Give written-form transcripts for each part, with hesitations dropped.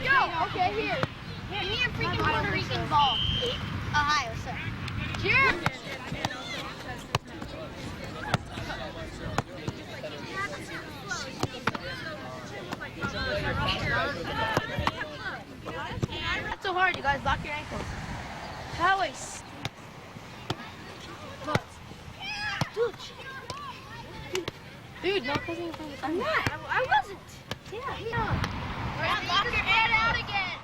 go. Okay, here. Give me a freaking Puerto Rican ball. Ohio, sir. Cheers. Not so hard, you guys. Lock your ankles. Poway. Dude, no cousin in front of the I'm not. I wasn't. Yeah. Lock your head out again.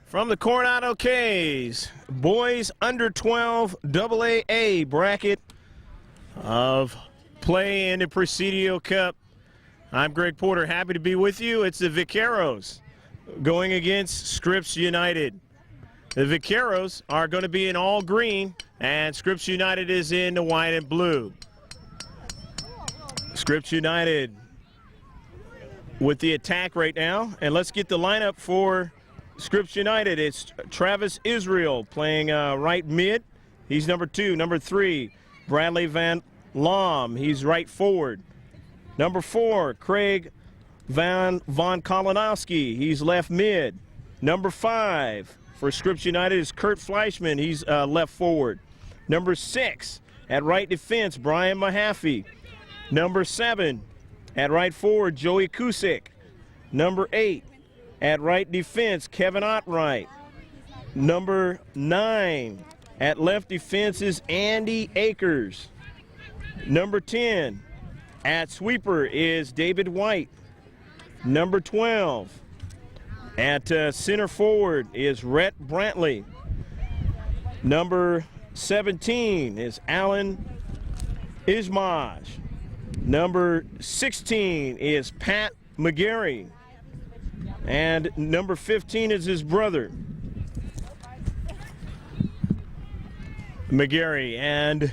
From the Coronado K's, boys under 12 AA bracket of play in the Presidio Cup. I'm Greg Porter, happy to be with you. It's the Vaqueros going against Scripps United. The Vaqueros are going to be in all green, and Scripps United is in the white and blue. Scripps United with the attack right now, and let's get the lineup for Scripps United. It's Travis Israel playing right mid. He's number 2. Number 3, Bradley Van Laam. He's right forward. Number 4, Craig Von Kolonowski. He's left mid. Number 5 for Scripps United is Kurt Fleischman. He's left forward. Number 6 at right defense, Brian Mahaffey. Number 7 at right forward, Joey Kusick. Number 8 at right defense, Kevin Ottright. Number 9 at left defense is Andy Akers. Number 10 at sweeper is David White. Number 12 at center forward is Rhett Brantley. Number 17 is Alan Ismaj. Number 16 is Pat McGarry. And number 15 is his brother, McGarry. And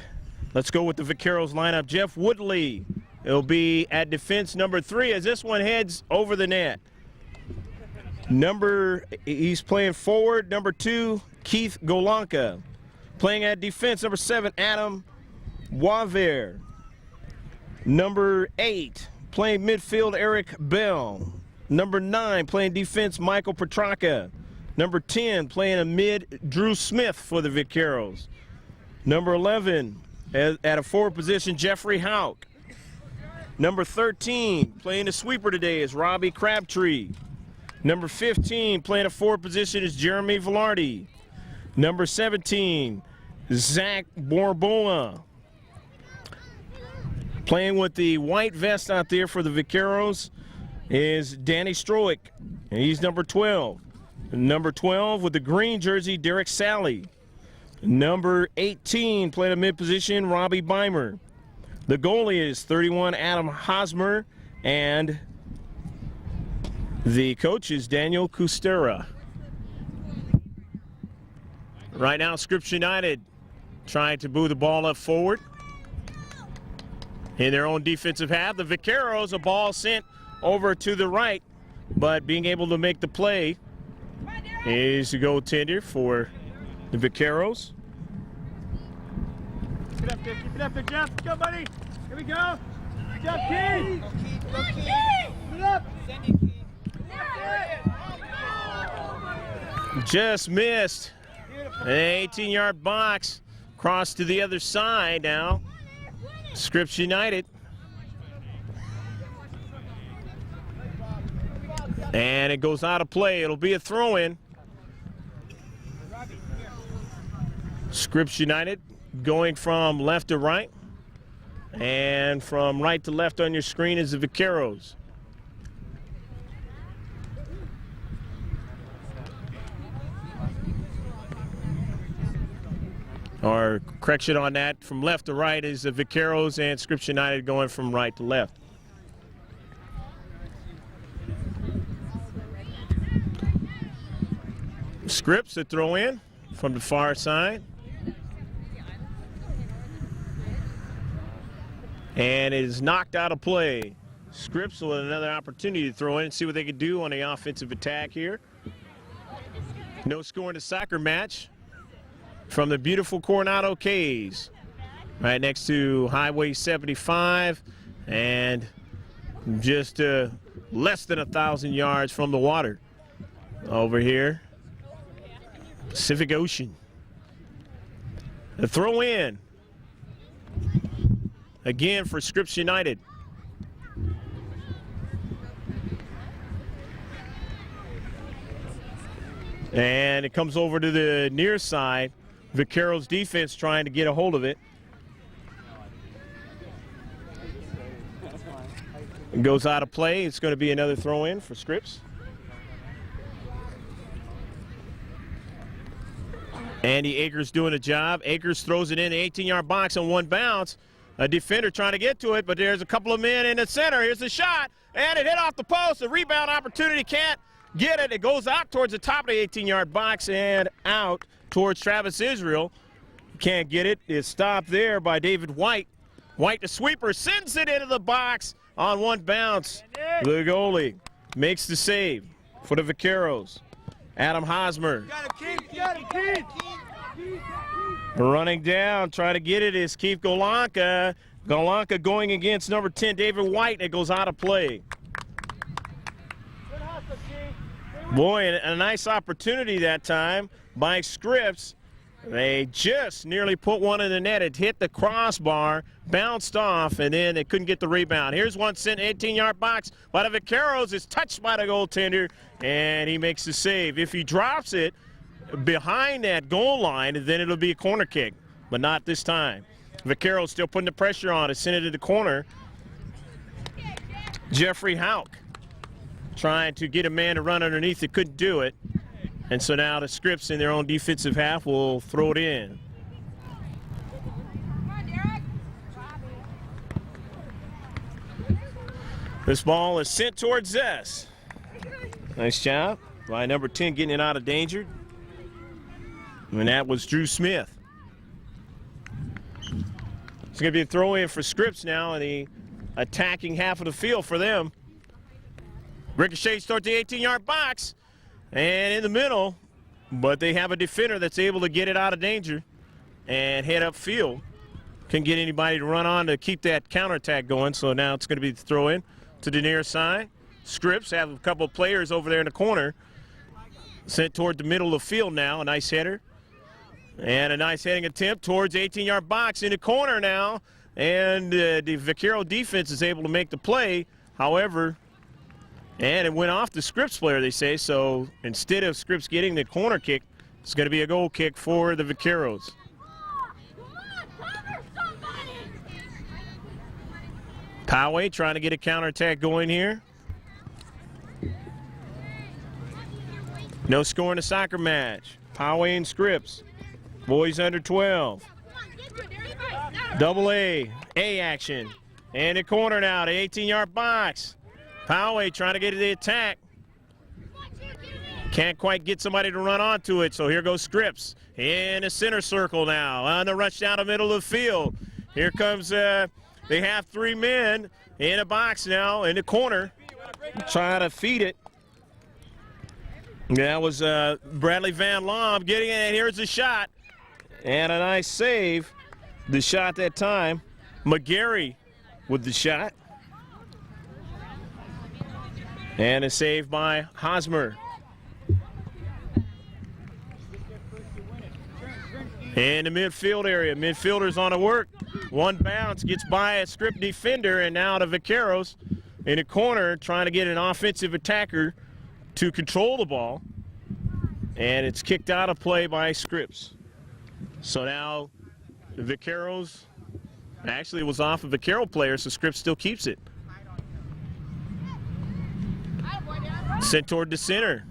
let's go with the Vaqueros lineup. Jeff Woodley will be at defense number 3 as this one heads over the net. He's playing forward, number 2, Keith Golanka. Playing at defense, number 7, Adam Waver. Number 8, playing midfield, Eric Bell. Number 9, playing defense, Michael Petraka. Number 10, playing a mid, Drew Smith for the Vaqueros. Number 11, at a forward position, Jeffrey Hauk. Number 13, playing a sweeper today, is Robbie Crabtree. Number 15, playing a forward position, is Jeremy Velarde. Number 17, Zach Borbola. Playing with the white vest out there for the Vaqueros is Danny Stroick, and he's number 12. Number 12 with the green jersey, Derek Sally. Number 18, playing a mid position, Robbie Beimer. The goalie is 31, Adam Hosmer, and the coach is Daniel Kustera. Right now, Scripps United trying to boo the ball up forward in their own defensive half. The Vaqueros, a ball sent over to the right, but being able to make the play is the goaltender for the Vaqueros. Keep it up there, Jeff. Go, buddy. Here we go. Good job, Keith. Go, Keith. Keep it up. Send it, Keith. Just missed an 18-yard box. Cross to the other side now. Scripps United. And it goes out of play. It'll be a throw-in. Scripps United going from left to right. And from right to left on your screen is the Vaqueros. Or correction on that, from left to right is the Vaqueros, and Scripps United going from right to left. Scripps to throw in from the far side. And it is knocked out of play. Scripps with another opportunity to throw in and see what they can do on the offensive attack here. No score in the soccer match from the beautiful Coronado K's. right next to Highway 75, and just less than 1,000 yards from the water over here. Pacific Ocean. The throw in again for Scripps United. And it comes over to the near side. Vaqueros defense trying to get a hold of it. It goes out of play. It's going to be another throw in for Scripps. Andy Akers doing a job. Akers throws it in the 18-yard box on one bounce. A defender trying to get to it, but there's a couple of men in the center. Here's the shot, and it hit off the post. A rebound opportunity, can't get it. It goes out towards the top of the 18-yard box and out towards Travis Israel. Can't get it. It's stopped there by David White. White, the sweeper, sends it into the box on one bounce. The goalie makes the save for the Vaqueros. Adam Hosmer running down, trying to get it is Keith Golanka. Golanka going against number 10, David White, and it goes out of play. Boy, a nice opportunity that time by Scripps. They just nearly put one in the net. It hit the crossbar, bounced off, and then they couldn't get the rebound. Here's one sent 18-yard box by the Vaqueros. It's touched by the goaltender, and he makes the save. If he drops it behind that goal line, then it'll be a corner kick, but not this time. Vaqueros still putting the pressure on it. Sent it to the corner. Jeffrey Hauk trying to get a man to run underneath it, couldn't do it. And so now the Scripps in their own defensive half will throw it in. This ball is sent towards Zess. Nice job by number 10 getting it out of danger. And that was Drew Smith. It's going to be a throw in for Scripps now in the attacking half of the field for them. Ricochet starts the 18-yard box and in the middle, but they have a defender that's able to get it out of danger and head upfield. Can get anybody to run on to keep that counterattack going, so now it's going to be the throw in to the near side. Scripps have a couple of players over there in the corner. Sent toward the middle of the field now, a nice header. And a nice heading attempt towards 18-yard box in the corner now. And the Vaquero defense is able to make the play. However, and it went off the Scripps player, they say. So instead of Scripps getting the corner kick, it's going to be a goal kick for the Vaqueros. Poway trying to get a counterattack going here. No score in the soccer match. Poway and Scripps. Boys under 12. Double A action. And a corner now, the 18-yard box. Poway trying to get to the attack. Can't quite get somebody to run onto it, so here goes Scripps in the center circle now. On the rush down the middle of the field. Here comes, they have three men in a box now in the corner. Trying to feed it. That was Bradley Van Loom getting it, and here's the shot. And a nice save. The shot that time. McGarry with the shot. And a save by Hosmer. In the midfield area, midfielders on the work. One bounce gets by a Scripps defender, and now the Vaqueros in the corner trying to get an offensive attacker to control the ball. And it's kicked out of play by Scripps. So now the Vaqueros, actually it was off a Vaquero player, so Scripps still keeps it. Sent toward the center.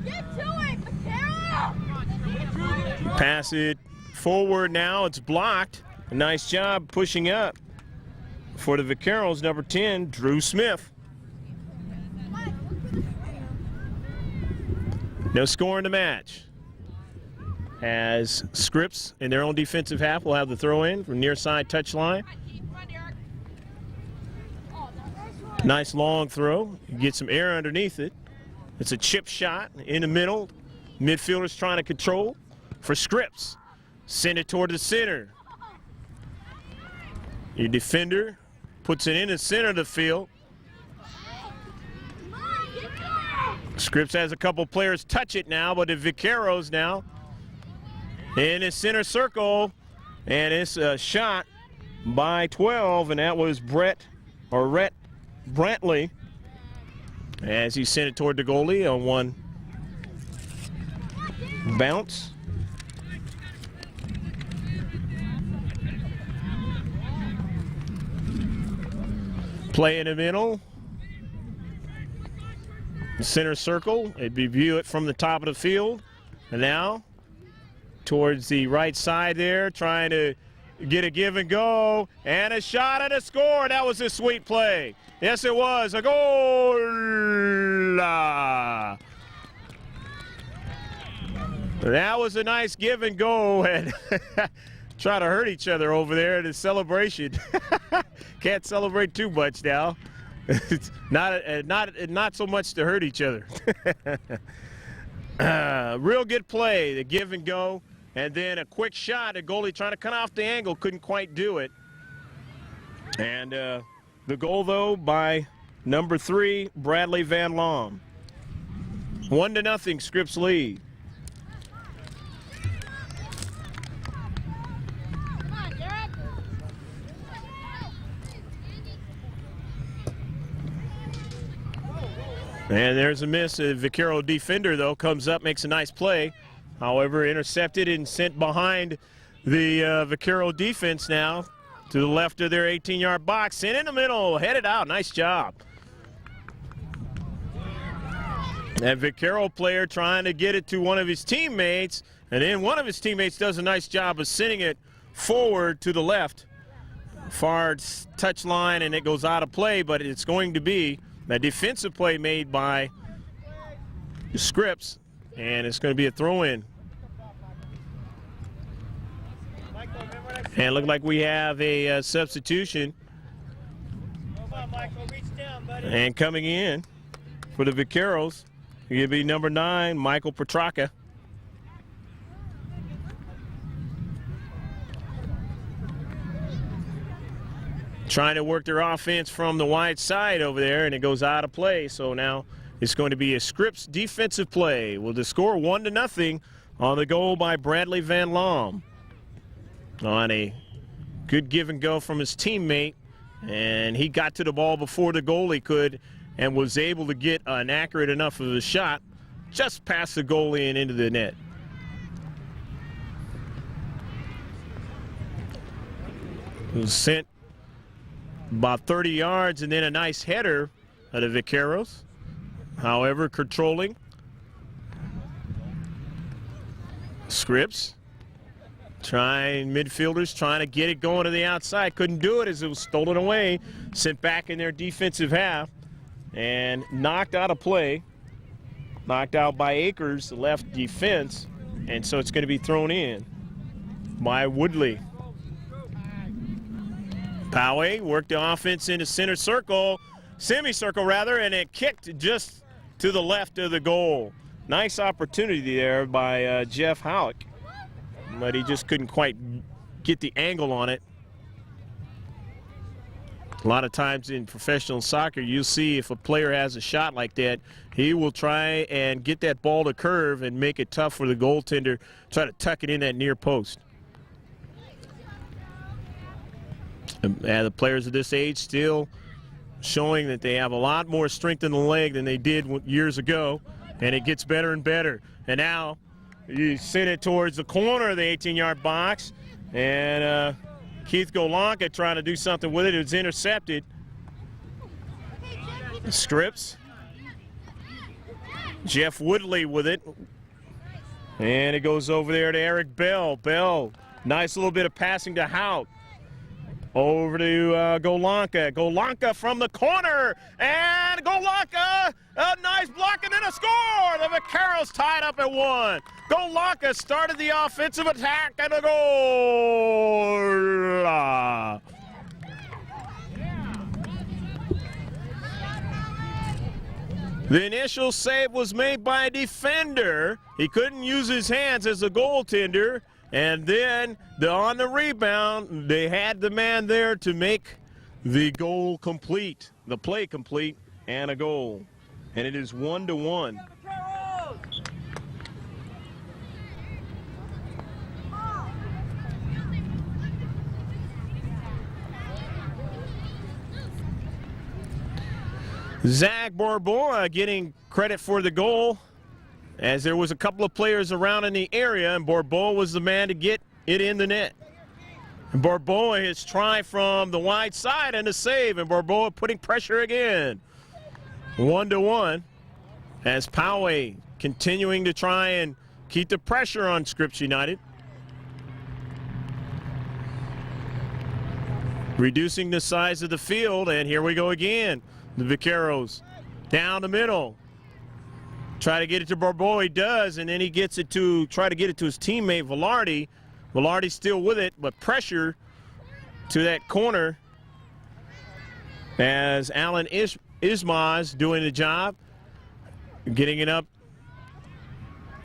Get to it, Vaquero! Pass it forward now. It's blocked. A nice job pushing up for the Vaqueros, number 10, Drew Smith. No score in the match. As Scripps in their own defensive half will have the throw in from near side touchline. Nice long throw. You get some air underneath it. It's a chip shot in the middle. Midfielders trying to control for Scripps. send it toward the center. Your defender puts it in the center of the field. Scripps has a couple players touch it now, but the Vaqueros now in the center circle, and it's a shot by 12, and that was Rhett Brantley as he sent it toward the goalie on one bounce. Play in the middle. Center circle. They view it from the top of the field. And now towards the right side there, trying to get a give and go. And a shot and a score. That was a sweet play. Yes, it was. A goal. That was a nice give and go. And try to hurt each other over there in the celebration. Can't celebrate too much now. It's not so much to hurt each other. Real good play, the give and go, and then a quick shot. The goalie trying to cut off the angle, couldn't quite do it. And the goal, though, by number 3, Bradley Van Loom. 1-0, Scripps lead. And there's a miss. A Vaquero defender, though, comes up, makes a nice play. However, intercepted and sent behind the Vaquero defense now to the left of their 18-yard box. And in the middle, headed out. Nice job. That Vaquero player trying to get it to one of his teammates. And then one of his teammates does a nice job of sending it forward to the left. Far touch line, and it goes out of play, but it's going to be a defensive play made by Scripps, and it's going to be a throw-in. And look like we have a substitution. And coming in for the Vaqueros, it'll be number 9, Michael Petraka. Trying to work their offense from the wide side over there, and it goes out of play. So now it's going to be a Scripps defensive play. With the score 1-0 on the goal by Bradley Van Loom. On a good give and go from his teammate, and he got to the ball before the goalie could and was able to get an accurate enough of a shot just past the goalie and into the net. It was sent about 30 yards, and then a nice header of the Vaqueros. However, controlling. Scripps midfielders trying to get it going to the outside. Couldn't do it as it was stolen away. Sent back in their defensive half and knocked out of play. Knocked out by Akers, the left defense. And so it's going to be thrown in by Woodley. Poway worked the offense into center circle, semicircle rather, and it kicked just to the left of the goal. Nice opportunity there by Jeff Howick, but he just couldn't quite get the angle on it. A lot of times in professional soccer, you'll see if a player has a shot like that, he will try and get that ball to curve and make it tough for the goaltender, try to tuck it in that near post. The players of this age still showing that they have a lot more strength in the leg than they did years ago, and it gets better and better. And now you send it towards the corner of the 18-yard box, and Keith Golanka trying to do something with it. It was intercepted. Scripps. Jeff Woodley with it. And it goes over there to Eric Bell. Bell, nice little bit of passing to Hout. Over to Golanka. Golanka from the corner. And Golanka, a nice block and then a score. The Vaqueros tied up at 1. Golanka started the offensive attack and a goal. The initial save was made by a defender. He couldn't use his hands as a goaltender. And then on the rebound, they had the man there to make the goal complete, the play complete, and a goal. And it is 1-1. Zach Barboa getting credit for the goal, as there was a couple of players around in the area, and Barboa was the man to get it in the net. And Barboa has tried from the wide side and a save, and Barboa putting pressure again. 1-1, as Poway continuing to try and keep the pressure on Scripps United. Reducing the size of the field, and here we go again. The Vaqueros down the middle. Try to get it to Barboa, he does, and then he gets it to try to get it to his teammate Velarde. Velarde's still with it, but pressure to that corner as Alan Ismaz doing the job, getting it up,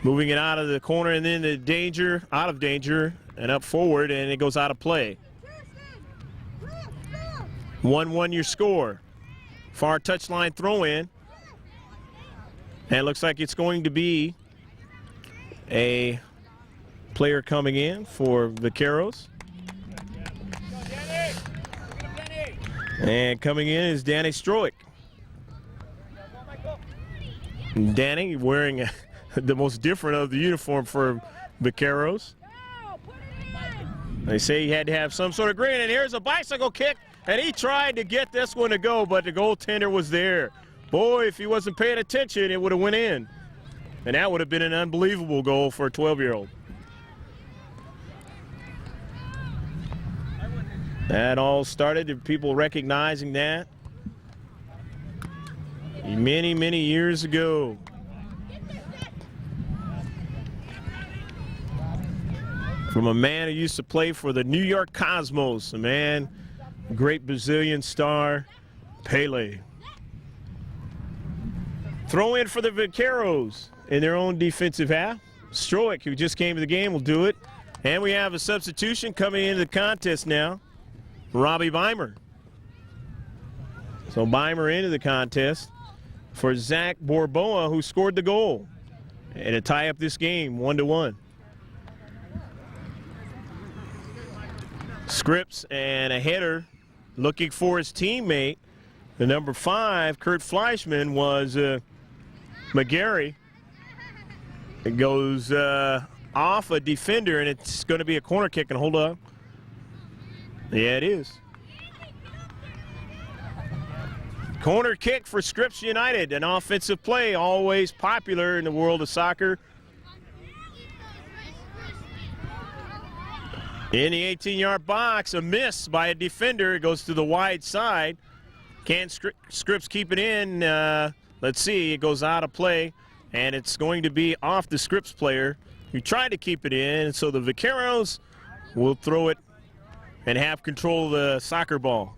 moving it out of the corner, and then the danger, out of danger, and up forward, and it goes out of play. 1-1 your score. Far touchline throw in. And it looks like it's going to be a player coming in for Vaqueros. And coming in is Danny Stroick. Danny wearing the most different of the uniform for Vaqueros. They say he had to have some sort of green, and here's a bicycle kick, and he tried to get this one to go, but the goaltender was there. Boy, if he wasn't paying attention, it would have went in. And that would have been an unbelievable goal for a 12-year-old. That all started with people recognizing that many, many years ago. From a man who used to play for the New York Cosmos, a man, great Brazilian star, Pele. Throw in for the Vaqueros in their own defensive half. Stroick, who just came to the game, will do it. And we have a substitution coming into the contest now, Robbie Beimer. So Beimer into the contest for Zach Barboa, who scored the goal. And to tie up this game, 1-1. Scripps and a header looking for his teammate. The number 5, Kurt Fleischman, was McGarry. It goes off a defender, and it's going to be a corner kick. And hold up. Yeah, it is. Corner kick for Scripps United, an offensive play, always popular in the world of soccer. In the 18-yard box, a miss by a defender. It goes to the wide side. Can Scripps keep it in? Let's see. It goes out of play, and it's going to be off the Scripps player who tried to keep it in. So the Vaqueros will throw it and have control of the soccer ball.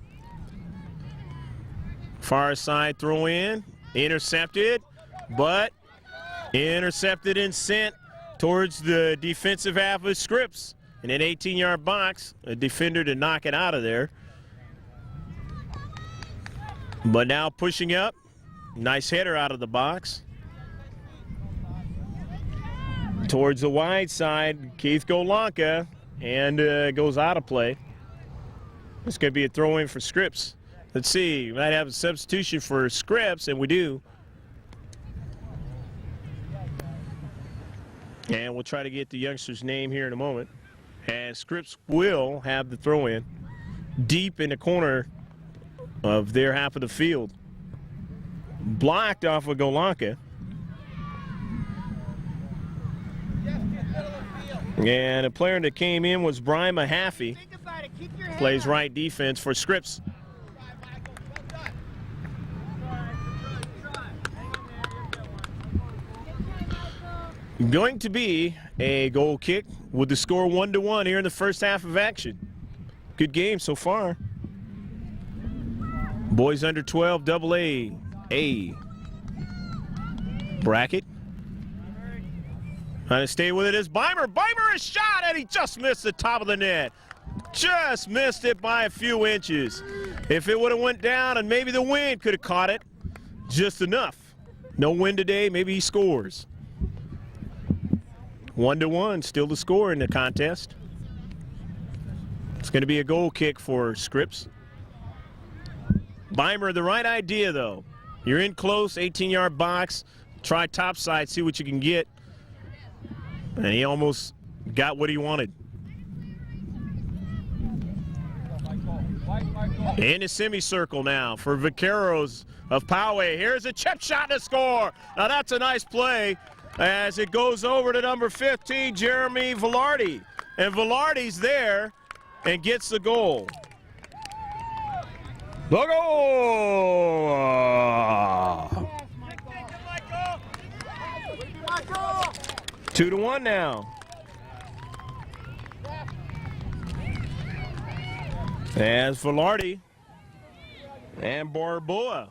Far side throw in, intercepted, but intercepted and sent towards the defensive half of Scripps. In an 18-yard box, a defender to knock it out of there. But now pushing up, nice header out of the box. Towards the wide side, Keith Golanka, and goes out of play. It's going to be a throw-in for Scripps. Let's see, we might have a substitution for Scripps, and we do. And we'll try to get the youngster's name here in a moment. And Scripps will have the throw-in deep in the corner of their half of the field. Blocked off of Golanka. And a player that came in was Brian Mahaffey. Plays right defense for Scripps. Going to be a goal kick with the score 1-1 here in the first half of action. Good game so far. Boys under 12 AA bracket. Trying to stay with it is Beimer. Beimer is shot, and he just missed the top of the net. Just missed it by a few inches. If it would have went down and maybe the wind could have caught it, just enough. No wind today, maybe he scores. 1-1, still the score in the contest. It's going to be a goal kick for Scripps. Beimer, the right idea, though. You're in close, 18-yard box. Try topside, see what you can get. And he almost got what he wanted. In the semicircle now for Vaqueros of Poway. Here's a chip shot to score. Now that's a nice play as it goes over to number 15, Jeremy Velarde. And Velarde's there and gets the goal. The goal! 2-1 now. As Velarde and Barboa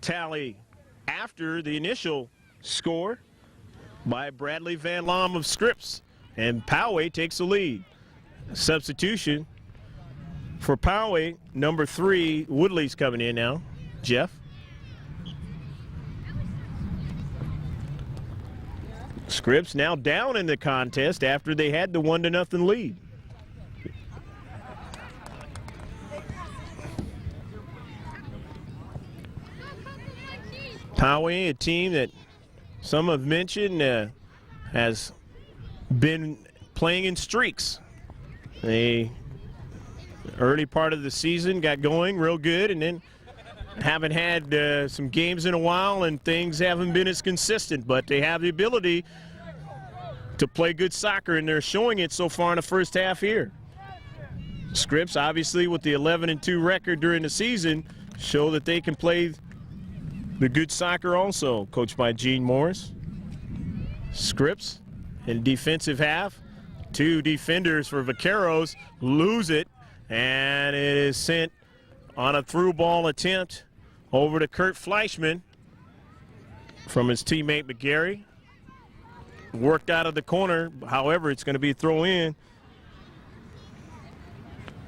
tally after the initial score by Bradley Van Loom of Scripps, and Poway takes the lead. Substitution for Poway, number 3, Woodley's coming in now. Jeff. Scripps now down in the contest after they had the 1-0 lead. Poway, a team that some have mentioned has been playing in streaks. They early part of the season got going real good, and then haven't had some games in a while, and things haven't been as consistent, but they have the ability to play good soccer, and they're showing it so far in the first half here. Scripps, obviously, with the 11-2 record during the season, show that they can play the good soccer also, coached by Gene Morris. Scripps in defensive half. 2 defenders for Vaqueros lose it, and it is sent on a through ball attempt over to Kurt Fleischman from his teammate McGarry. Worked out of the corner, however, it's going to be a throw in.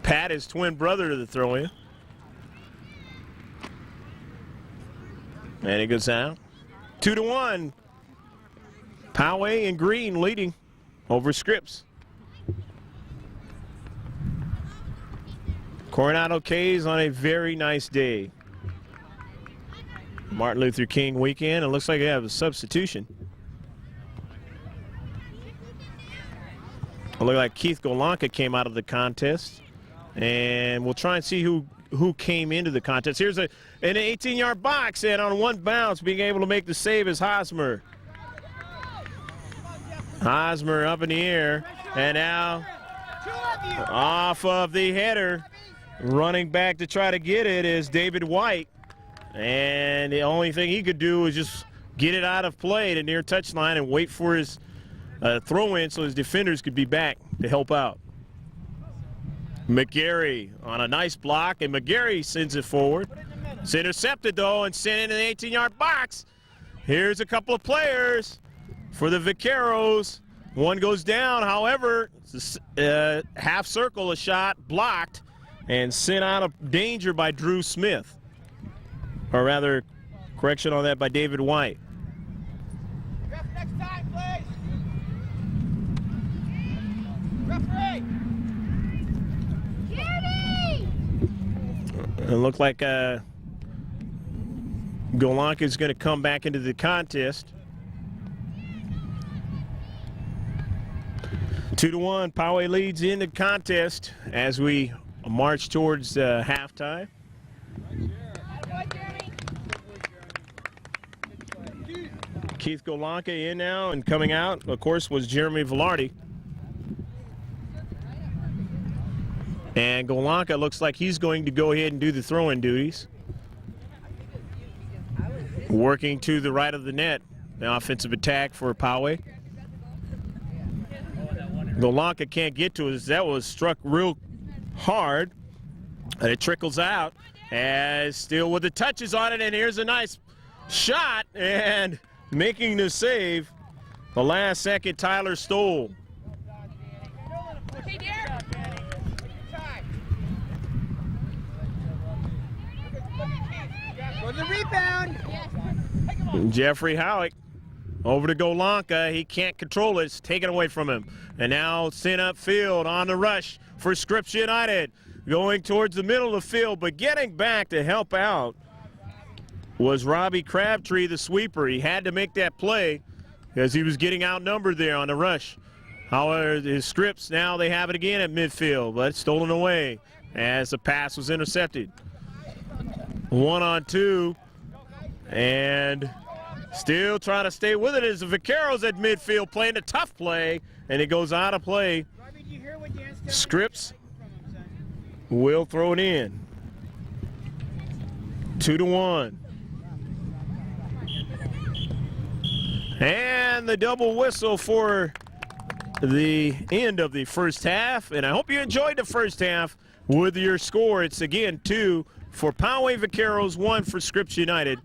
Pat is twin brother to the throw in. And it goes out. 2-1. Poway and Green leading over Scripps. Coronado K's on a very nice day. Martin Luther King weekend. It looks like they have a substitution. It looked like Keith Golanka came out of the contest. And we'll try and see who came into the contest. Here's an 18-yard box, and on one bounce, being able to make the save is Hosmer. Hosmer up in the air, and now off of the header, running back to try to get it is David White. And the only thing he could do was just get it out of play to near touchline and wait for his throw-in so his defenders could be back to help out. McGarry on a nice block, and McGarry sends it forward. It's intercepted, though, and sent into the 18-yard box. Here's a couple of players for the Vaqueros. One goes down, however, half circle, a shot blocked and sent out of danger by Drew Smith. Or rather, correction on that by David White. Next time, please. Referee. It looked like Golanka is going to come back into the contest. 2-1, Poway leads in the contest as we march towards halftime. Keith Golanka in now, and coming out, of course, was Jeremy Velarde. And Golanka looks like he's going to go ahead and do the throw-in duties. Working to the right of the net, the offensive attack for Poway. Golanka can't get to it. That was struck real hard. And it trickles out. As still with the touches on it, and here's a nice shot, and making the save the last second Tyler stole. Hey, Derek. Go to the rebound. Jeffrey Howick over to Golanka. He can't control it. It's taken away from him. And now sent upfield on the rush for Scripps United. Going towards the middle of the field, but getting back to help out was Robbie Crabtree, the sweeper. He had to make that play because he was getting outnumbered there on the rush. However, his Scripps, now they have it again at midfield, but it's stolen away as the pass was intercepted. 1-on-2, and still trying to stay with it is the Vaqueros at midfield playing a tough play, and it goes out of play. Scripps will throw it in. 2-1. And the double whistle for the end of the first half. And I hope you enjoyed the first half with your score. It's again 2 for Poway Vaqueros, 1 for Scripps United.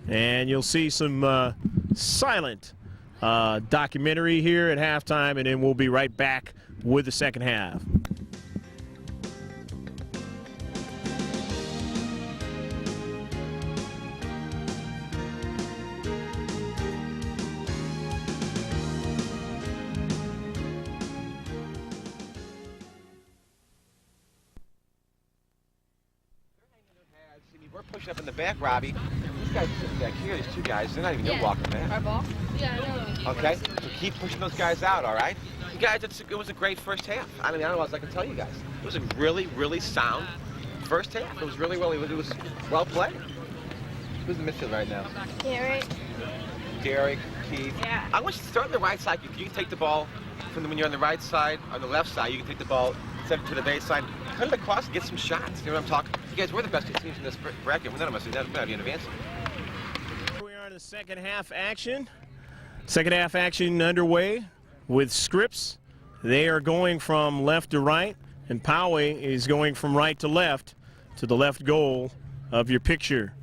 And you'll see some silent documentary here at halftime, and then we'll be right back with the second half. We're pushing up in the back, Robbie. These guys sitting back here, these two guys, they're not even walking back. Our ball? Yeah, I know. Okay? So keep pushing those guys out, all right? You guys, it was a great first half. I mean, I don't know what else I can tell you guys. It was a really, really sound first half. It was really, it was well played. Who's in the midfield right now? Derek, Keith. Yeah. I want you to start on the right side. You can take the ball from when you're on the right side. On the left side, you can take the ball, send it to the baseline, cut it across, and get some shots. You know what I'm talking? You guys, we're the best two teams in this bracket. None of us are not even advancing. We are in the second half action. Second half action underway with Scripps. They are going from left to right, and Poway is going from right to the left goal of your picture.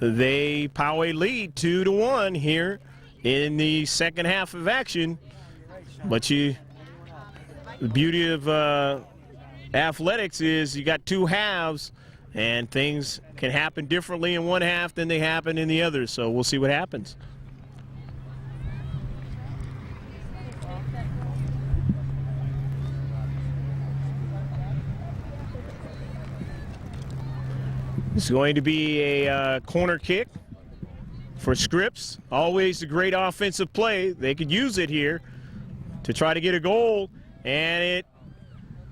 Poway lead 2-1 here in the second half of action. But the beauty of athletics is you got two halves, and things can happen differently in one half than they happen in the other. So we'll see what happens. It's going to be a corner kick for Scripps. Always a great offensive play. They could use it here to try to get a goal, and it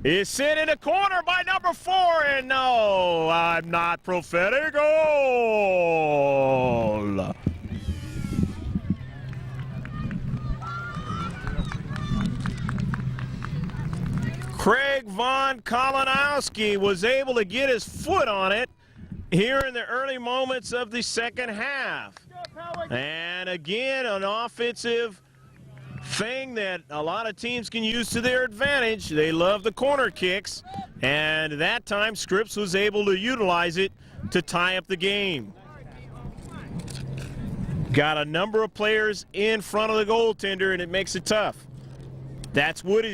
is sent in the corner by number 4, and no, I'm not prophetic. Goal! Craig Von Kolanowski was able to get his foot on it here in the early moments of the second half. And again, an offensive thing that a lot of teams can use to their advantage. They love the corner kicks, and that time Scripps was able to utilize it to tie up the game. Got a number of players in front of the goaltender, and it makes it tough. That's what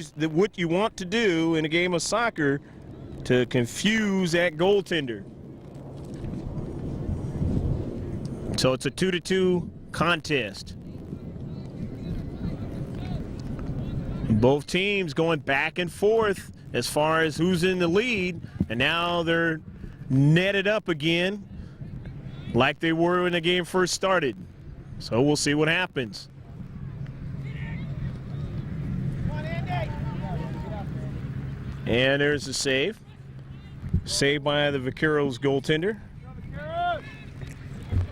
you want to do in a game of soccer, to confuse that goaltender. So it's a 2-2 contest. Both teams going back and forth as far as who's in the lead, and now they're netted up again like they were when the game first started. So we'll see what happens. And there's a save. Saved by the Vaqueros goaltender,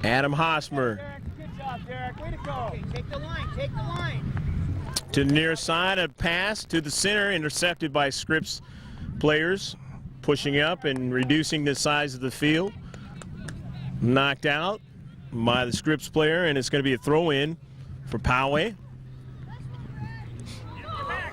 Adam Hosmer. Good job, Derek. Way to go. Okay, take the line. To the near side, a pass to the center, intercepted by Scripps players, pushing up and reducing the size of the field. Knocked out by the Scripps player, and it's going to be a throw-in for Poway.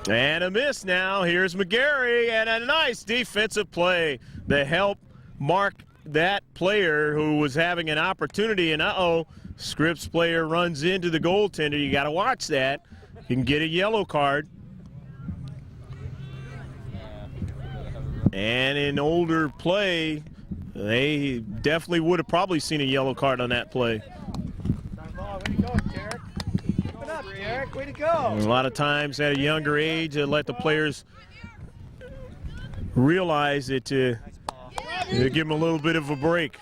And a miss now. Here's McGarry, and a nice defensive play to help mark that player who was having an opportunity, and Scripps player runs into the goaltender. You got to watch that. You can get a yellow card. And in older play, they definitely would have probably seen a yellow card on that play. Way to go, Derek. Keep it up, Derek. Way to go. A lot of times at a younger age, they let the players realize that they give them a little bit of a break.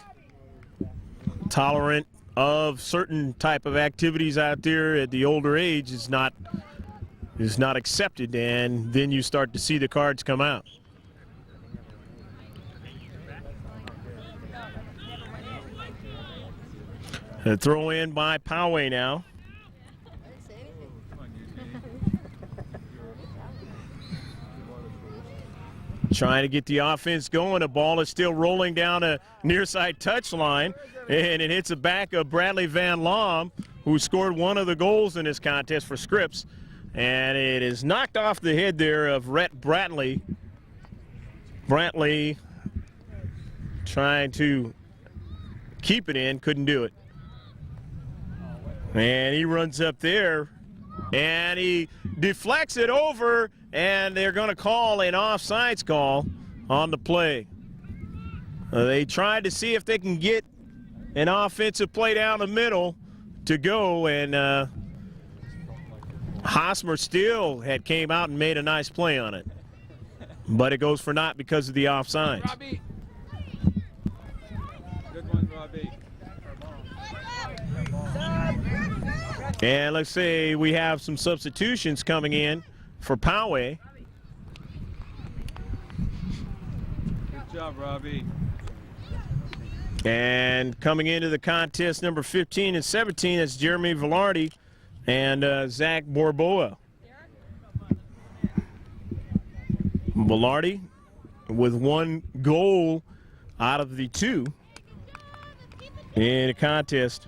Tolerant of certain type of activities out there at the older age is not accepted, and then you start to see the cards come out. A throw in by Poway now. Trying to get the offense going. The ball is still rolling down a near side touchline, and it hits the back of Bradley Van Loom, who scored one of the goals in this contest for Scripps. And it is knocked off the head there of Rhett Brantley. Brantley trying to keep it in, couldn't do it. And he runs up there, and he deflects it over, and they're going to call an offsides call on the play. They tried to see if they can get an offensive play down the middle to go, and Hosmer still had came out and made a nice play on it. But it goes for naught because of the offsides. Robbie. Good one, Robbie. And let's say we have some substitutions coming in for Poway. Good job, Robbie. And coming into the contest, number 15 and 17, that's Jeremy Velarde and Zach Borboa. Velarde with one goal out of the two in the contest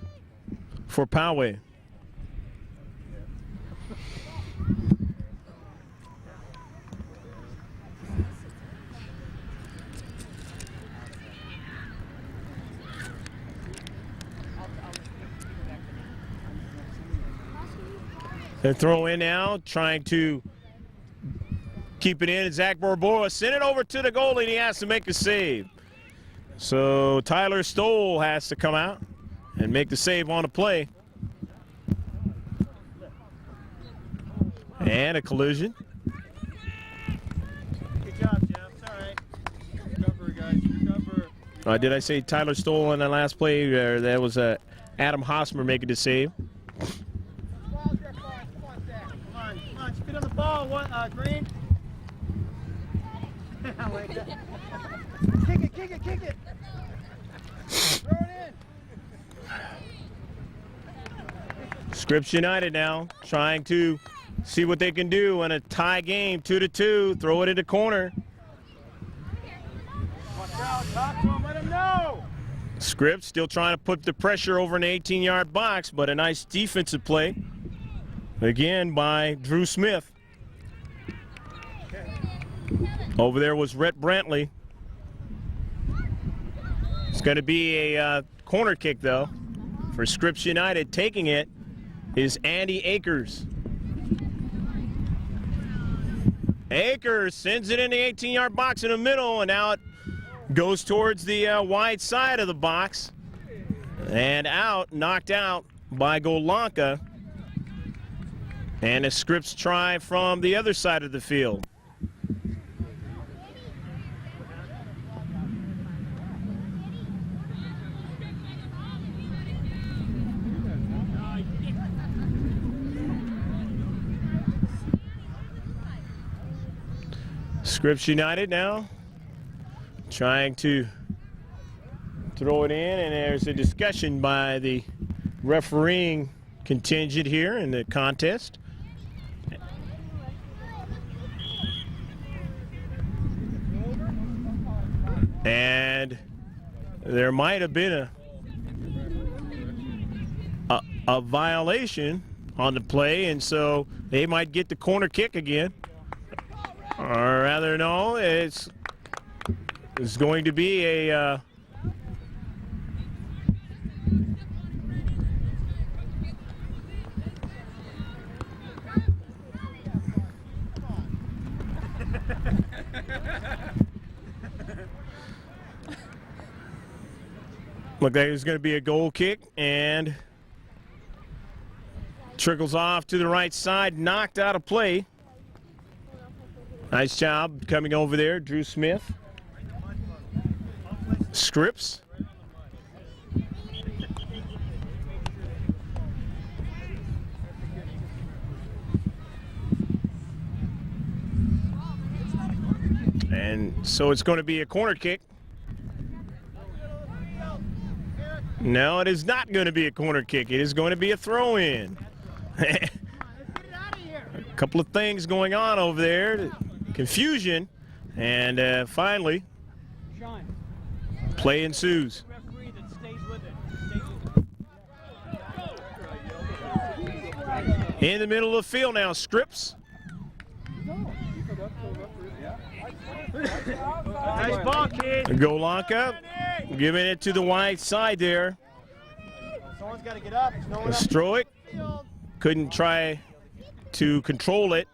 for Poway. They throw in now, trying to keep it in. Zach Borboa sent it over to the goalie, and he has to make a save. So Tyler Stoll has to come out and make the save on the play. And a collision. Good job, Jeff. It's all right. Recover, guys. Recover. Did I say Tyler Stoll on the last play? That was Adam Hosmer making the save. Come on, spit on the ball, Green. Kick it. Throw it in. Scripps United now trying to see what they can do in a tie game, 2-2. Throw it into corner. Watch out, talk to him, let him know. Scripps still trying to put the pressure over an 18-yard box, but a nice defensive play again by Drew Smith. Over there was Rhett Brantley. It's going to be a corner kick, though, for Scripps United. Taking it is Andy Akers. Akers sends it in the 18-yard box in the middle, and now it goes towards the wide side of the box. And out, knocked out by Golanka. And a Scripps try from the other side of the field. Scripps United now trying to throw it in, and there's a discussion by the refereeing contingent here in the contest. And there might have been a violation on the play, and so they might get the corner kick again. Or rather, no, it's going to be a Look like there's going to be a goal kick, and trickles off to the right side, knocked out of play. Nice job coming over there, Drew Smith. Scripps. And so it's going to be a corner kick. No, it is not going to be a corner kick. It is going to be a throw-in. A couple of things going on over there. Confusion. And finally, play ensues. In the middle of the field now, Scripps. Nice ball, kid. Golonka giving it to the wide side there. Someone's got to get up. Stroik couldn't try to control it.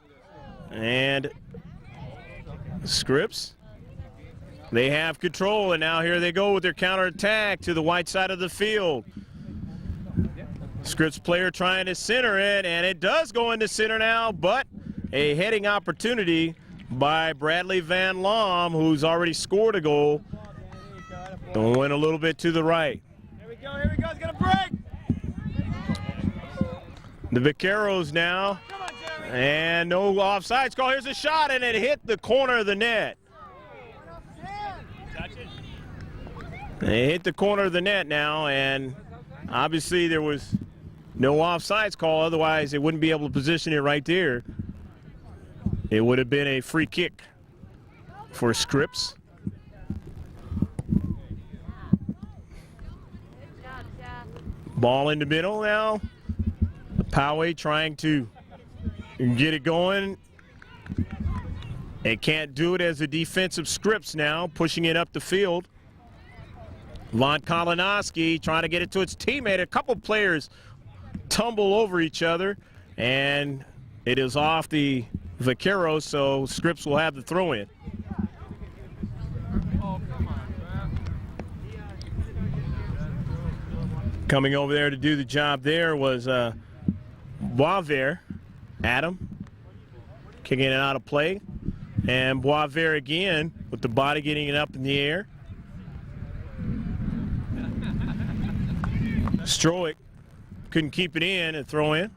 And Scripps, they have control, and now here they go with their counterattack to the wide side of the field. Scripps player trying to center it, and it does go into center now, but a heading opportunity by Bradley Van Loom, who's already scored a goal. Going a little bit to the right. Here we go, it's gonna break! The Vaqueros now, and no offsides call. Here's a shot, and it hit the corner of the net. It hit the corner of the net now, and obviously there was no offsides call, otherwise they wouldn't be able to position it right there. It would have been a free kick for Scripps. Ball in the middle now. Poway trying to get it going. They can't do it as a defensive Scripps now, pushing it up the field. Von Kolonowski trying to get it to its teammate. A couple players tumble over each other, and it is off the Vaqueros, so Scripps will have the throw-in. Coming over there to do the job there was Boisvert, Adam, kicking it out of play. And Boisvert again with the body getting it up in the air. Stroik couldn't keep it in and throw in.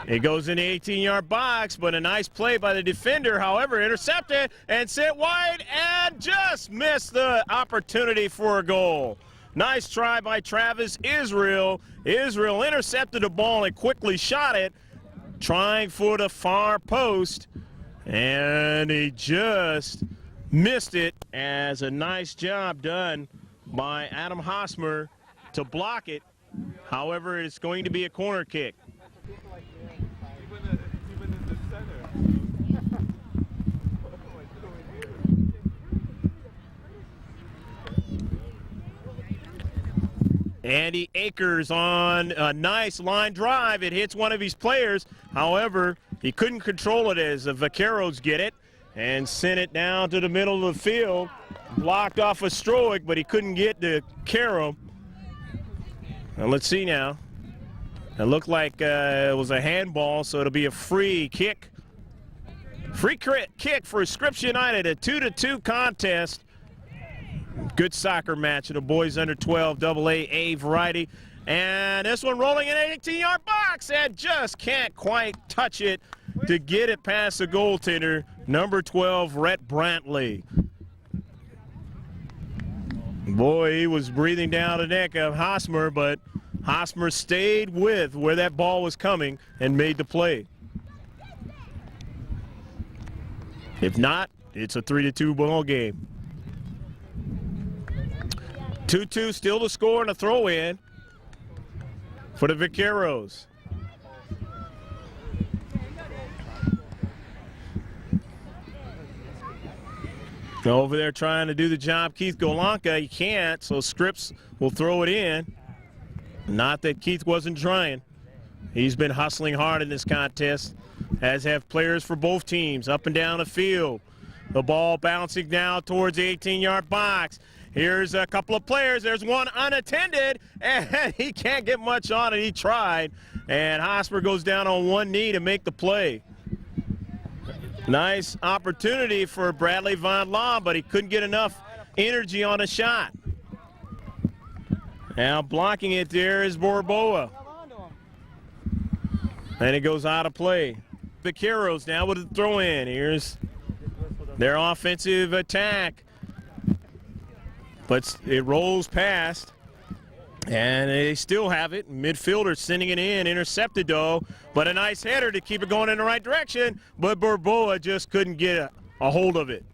It goes in the 18-yard box, but a nice play by the defender. However, intercepted and sent wide and just missed the opportunity for a goal. Nice try by Travis Israel. Israel intercepted the ball and quickly shot it, trying for the far post, and he just missed it. As a nice job done by Adam Hosmer to block it. However, it's going to be a corner kick. Andy Akers on a nice line drive. It hits one of his players. However, he couldn't control it as the Vaqueros get it and sent it down to the middle of the field. Blocked off of Stroik, but he couldn't get to Karam. And let's see now. It looked like it was a handball, so it'll be a free kick. Free kick for Scripps United, a 2-2 contest. Good soccer match in the boys under 12 AA variety. And this one rolling in an 18-yard box and just can't quite touch it to get it past the goaltender, number 12, Rhett Brantley. Boy, he was breathing down the neck of Hosmer, but Hosmer stayed with where that ball was coming and made the play. If not, it's a 3-2 ball game. 2-2 still to score and a throw-in for the Vaqueros. Over there trying to do the job, Keith Golonka. He can't, so Scripps will throw it in. Not that Keith wasn't trying. He's been hustling hard in this contest. as have players for both teams up and down the field. The ball bouncing now towards the 18-yard box. Here's a couple of players. There's one unattended, and he can't get much on it. He tried, and Hosmer goes down on one knee to make the play. Nice opportunity for Bradley Von Law, but he couldn't get enough energy on a shot. Now blocking it there is Borboa. And it goes out of play. Vaqueros now with a throw in. Here's their offensive attack. But it rolls past. And they still have it. Midfielder sending it in. Intercepted though. But a nice header to keep it going in the right direction. But Borboa just couldn't get a hold of it.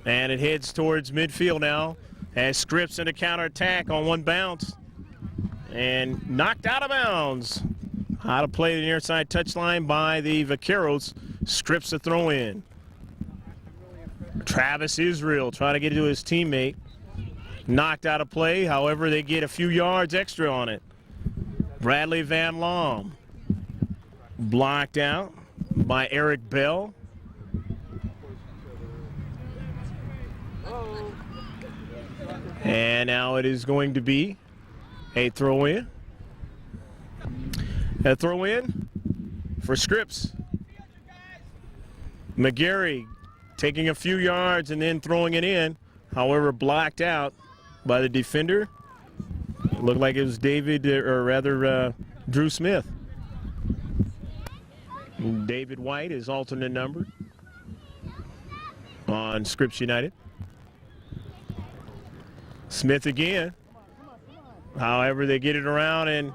And it heads towards midfield now. As Scripps in a counterattack on one bounce. And knocked out of bounds. How to play the near side touchline by the Vaqueros. Scripps a throw in. Travis Israel trying to get it to his teammate. Knocked out of play. However, they get a few yards extra on it. Bradley Van Loom. Blocked out by Eric Bell. And now it is going to be a throw in. A throw in for Scripps. McGarry taking a few yards and then throwing it in. However, blocked out by the defender. It looked like it was Drew Smith. David White is alternate number on Scripps United. Smith again. However, they get it around and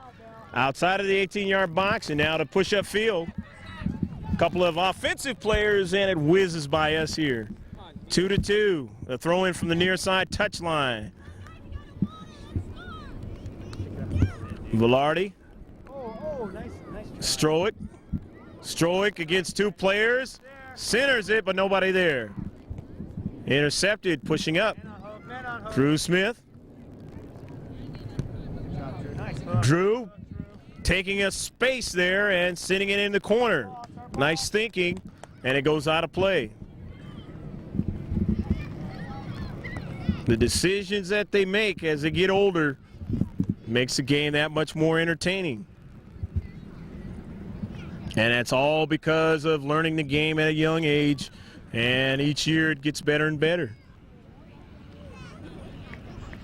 outside of the 18-yard box, and now to push up field. A couple of offensive players, and it whizzes by us here. 2-2. A throw in from the near side touchline. Velarde. Stroick. Stroick against two players. Centers it, but nobody there. Intercepted, pushing up. Drew Smith. Drew taking a space there and sending it in the corner. Nice thinking, and it goes out of play. The decisions that they make as they get older makes the game that much more entertaining. And that's all because of learning the game at a young age, and each year it gets better and better.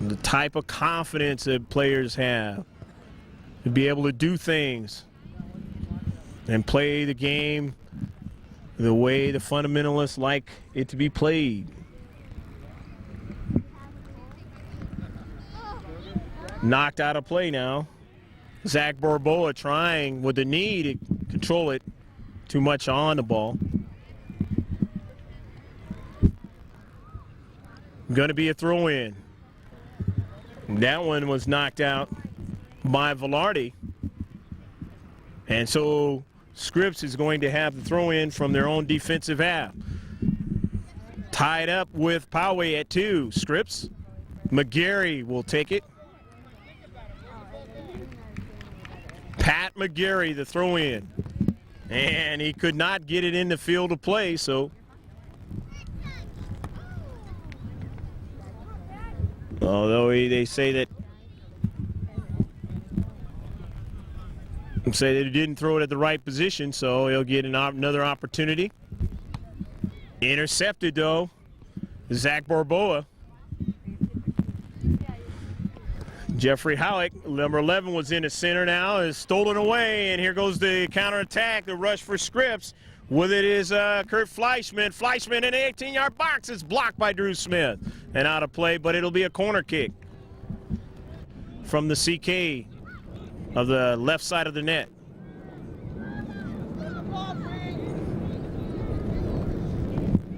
The type of confidence that players have to be able to do things and play the game the way the fundamentalists like it to be played. Knocked out of play now. Zach Borboa trying with the knee to control it. Too much on the ball. Going to be a throw in. That one was knocked out by Velarde. And so Scripps is going to have the throw in from their own defensive half. Tied up with Poway at 2. Scripps. McGarry will take it. Pat McGarry, the throw in. And he could not get it in the field of play, so. Although they say that he didn't throw it at the right position, so he'll get another opportunity. Intercepted though, Zach Borboa. Jeffrey Howick, number 11, was in the center now, is stolen away, and here goes the counterattack, the rush for Scripps. With it is Kurt Fleischman. Fleischman in the 18-yard box is blocked by Drew Smith and out of play, but it'll be a corner kick from the CK of the left side of the net.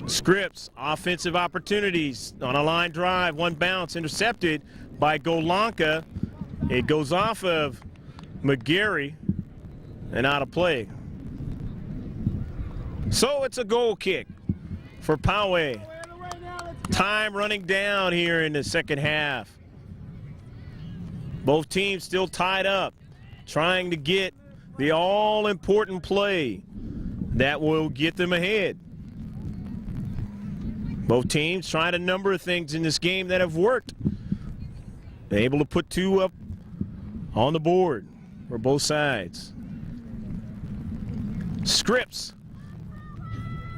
Scripps, offensive opportunities on a line drive, one bounce, intercepted by Golanka. It goes off of McGarry and out of play. So it's a goal kick for Poway. Time running down here in the second half. Both teams still tied up, trying to get the all-important play. that will get them ahead. Both teams trying a number of things in this game that have worked. They're able to put 2 up on the board for both sides. Scripps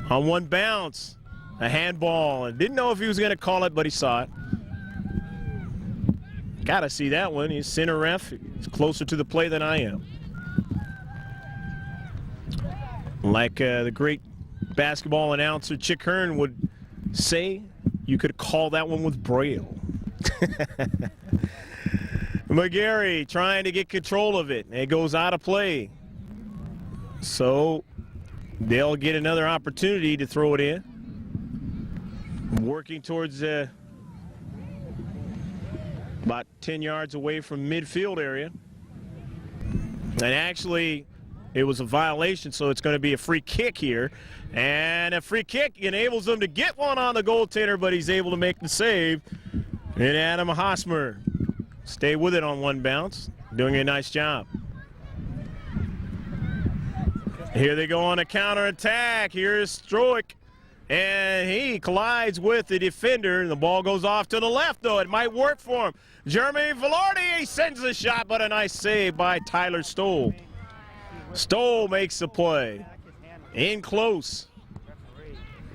on one bounce, a handball, and didn't know if he was going to call it, but he saw it. Got to see that one. He's center ref. He's closer to the play than I am. Like the great basketball announcer Chick Hearn would say, you could call that one with Braille. McGarry trying to get control of it. It goes out of play. So they'll get another opportunity to throw it in. Working towards about 10 yards away from midfield area. And actually, it was a violation, so it's going to be a free kick here. And a free kick enables them to get one on the goaltender, but he's able to make the save. And Adam Hosmer stay with it on one bounce, doing a nice job. Here they go on a counterattack. Here's Stroik, and he collides with the defender. The ball goes off to the left, though. It might work for him. Jeremy Velarde sends the shot, but a nice save by Tyler Stoll. Stoll makes the play. In close.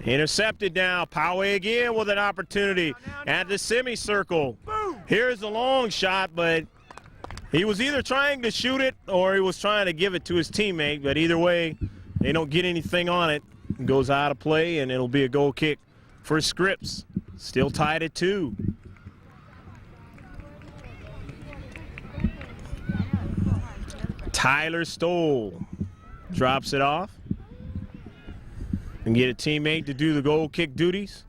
Intercepted now. Poway again with an opportunity at the semicircle. Here's the long shot, but he was either trying to shoot it or he was trying to give it to his teammate. But either way, they don't get anything on it. It goes out of play, and it'll be a goal kick for Scripps. Still tied at 2. Tyler Stoll drops it off and get a teammate to do the goal kick duties.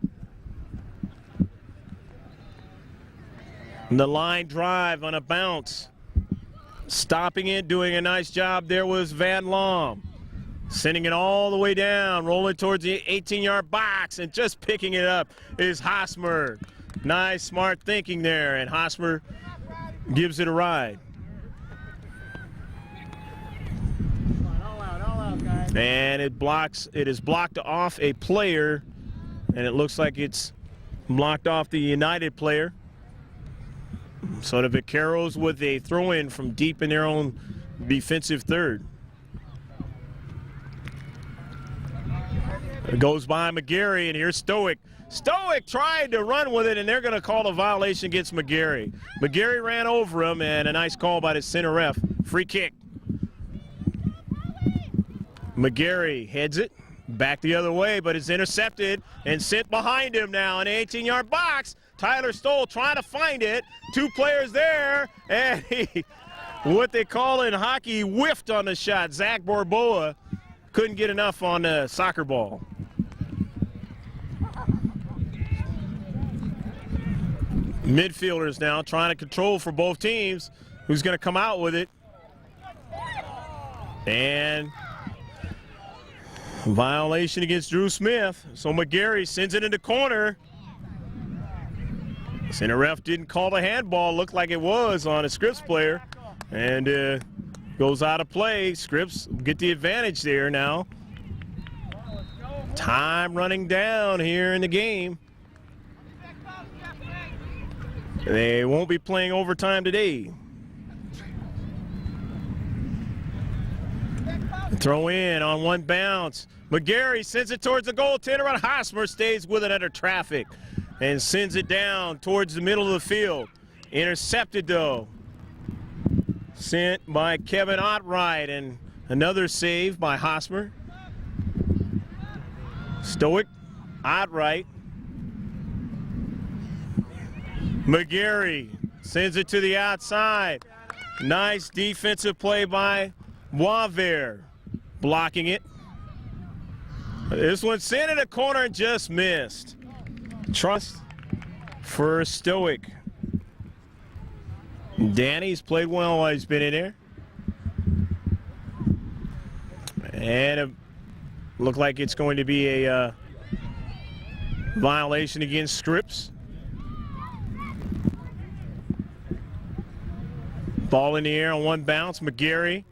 And the line drive on a bounce. Stopping it, doing a nice job there was Van Loom. Sending it all the way down, rolling towards the 18-yard box, and just picking it up is Hosmer. Nice, smart thinking there, and Hosmer gives it a ride. And it is blocked off a player, and it looks like it's blocked off the United player. So the Vaqueros with a throw-in from deep in their own defensive third. It goes by McGarry, and here's Stoic. Stoic tried to run with it, and they're going to call a violation against McGarry. McGarry ran over him, and a nice call by the center ref. Free kick. McGarry heads it back the other way, but it's intercepted and sent behind him now in the 18-yard box. Tyler Stoll trying to find it. 2 players there, and he, what they call in hockey, whiffed on the shot. Zach Borboa couldn't get enough on the soccer ball. Midfielders now trying to control for both teams. Who's going to come out with it? And violation against Drew Smith. So McGarry sends it in the corner. Center ref didn't call the handball. Looked like it was on a Scripps player. And goes out of play. Scripps get the advantage there now. Time running down here in the game. They won't be playing overtime today. Throw in on one bounce. McGarry sends it towards the goaltender, and Hosmer stays with it under traffic and sends it down towards the middle of the field. Intercepted, though. Sent by Kevin Ottright, and another save by Hosmer. Stoic, Ottright. McGarry sends it to the outside. Nice defensive play by Boisvert, blocking it. This one sent in a corner and just missed. Trust for Stoic. Danny's played well while he's been in there. And it looked like it's going to be a violation against Scripps. Ball in the air on one bounce. McGarry.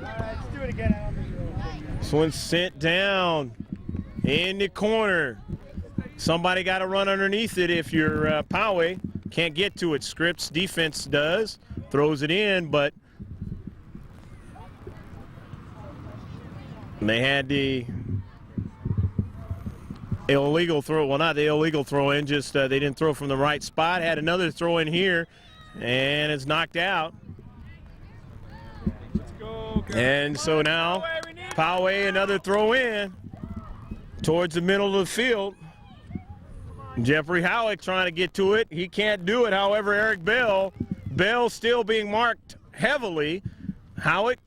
Let's do it again, Al. This one's sent down in the corner. Somebody got to run underneath it if you're Poway. Can't get to it. Scripps defense does. Throws it in, but they had the illegal throw. Well, not the illegal throw in, just they didn't throw from the right spot. Had another throw in here, and it's knocked out. And so now Poway, another throw in towards the middle of the field. Jeffrey Howick trying to get to it. He can't do it. However, Eric Bell still being marked heavily. Howick,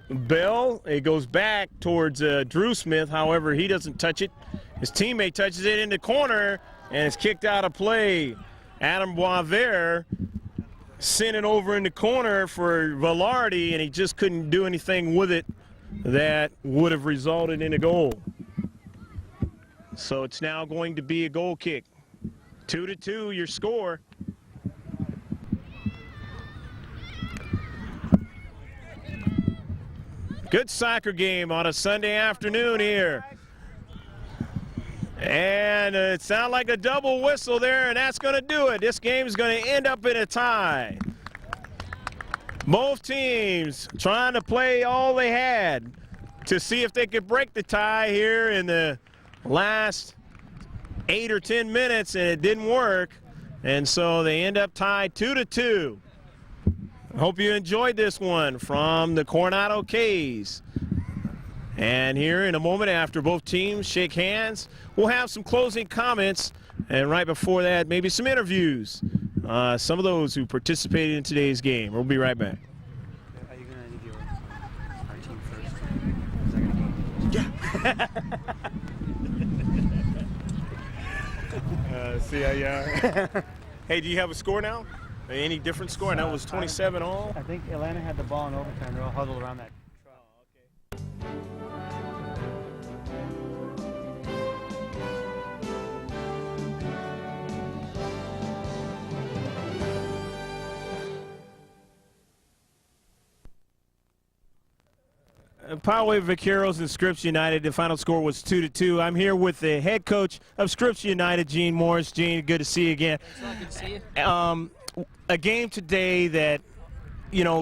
Bell, it goes back towards Drew Smith. However, he doesn't touch it. His teammate touches it in the corner, and it's kicked out of play. Adam Boisvert sent it over in the corner for Velarde, and he just couldn't do anything with it that would have resulted in a goal. So it's now going to be a goal kick. 2-2, your score. Good soccer game on a Sunday afternoon here. And it sounded like a double whistle there, and that's going to do it. This game is going to end up in a tie. Both teams trying to play all they had to see if they could break the tie here in the last 8 or 10 minutes, and it didn't work. And so they end up tied 2-2. I hope you enjoyed this one from the Coronado K's. And here in a moment after both teams shake hands, we'll have some closing comments. And right before that, maybe some interviews. Some of those who participated in today's game. We'll be right back. Are you going to interview our team first? Yeah. See how you are. Hey, do you have a score now? Any different score? I know it was 27 all. I think Atlanta had the ball in overtime. They're all huddled around that. Poway Vaqueros and Scripps United. The final score was 2-2. I'm here with the head coach of Scripps United, Gene Morris. Gene, good to see you again. Good to see you. A game today that,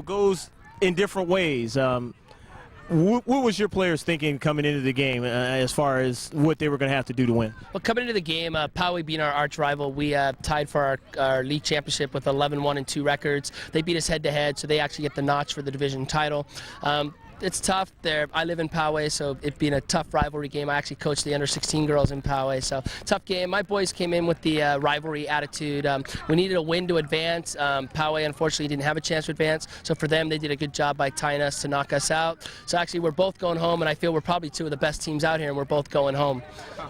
goes in different ways. What was your players thinking coming into the game as far as what they were going to have to do to win? Well, coming into the game, Poway being our arch rival, we tied for our league championship with 11-1-2 records. They beat us head-to-head, so they actually get the notch for the division title. It's tough there. I live in Poway, so it being a tough rivalry game. I actually coached the under-16 girls in Poway, so tough game. My boys came in with the rivalry attitude. We needed a win to advance. Poway, unfortunately, didn't have a chance to advance, so for them, they did a good job by tying us to knock us out. So actually, we're both going home, and I feel we're probably two of the best teams out here, and we're both going home.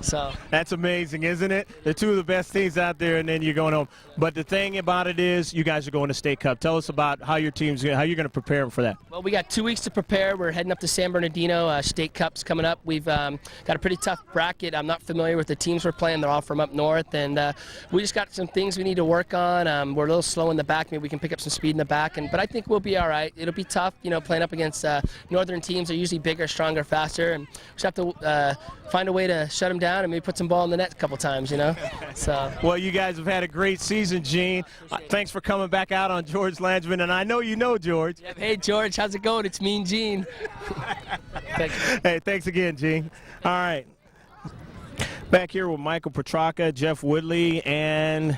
So that's amazing, isn't it? They're two of the best teams out there, and then you're going home. But the thing about it is, you guys are going to State Cup. Tell us about how your team's, how you're going to prepare them for that. Well, we got 2 weeks to prepare. We're heading up to San Bernardino. State Cup's coming up. We've got a pretty tough bracket. I'm not familiar with the teams we're playing. They're all from up north, and we just got some things we need to work on. We're a little slow in the back. Maybe we can pick up some speed in the back, but I think we'll be all right. It'll be tough, playing up against northern teams. They're usually bigger, stronger, faster, and we just have to find a way to shut them down and maybe put some ball in the net a couple times, So. Well, you guys have had a great season, Gene. Thanks for coming back out on George Langeman, and I know you know George. Yeah, hey, George, how's it going? It's me and Gene. Hey, thanks again, Gene. All right. Back here with Michael Petraka, Jeff Woodley, and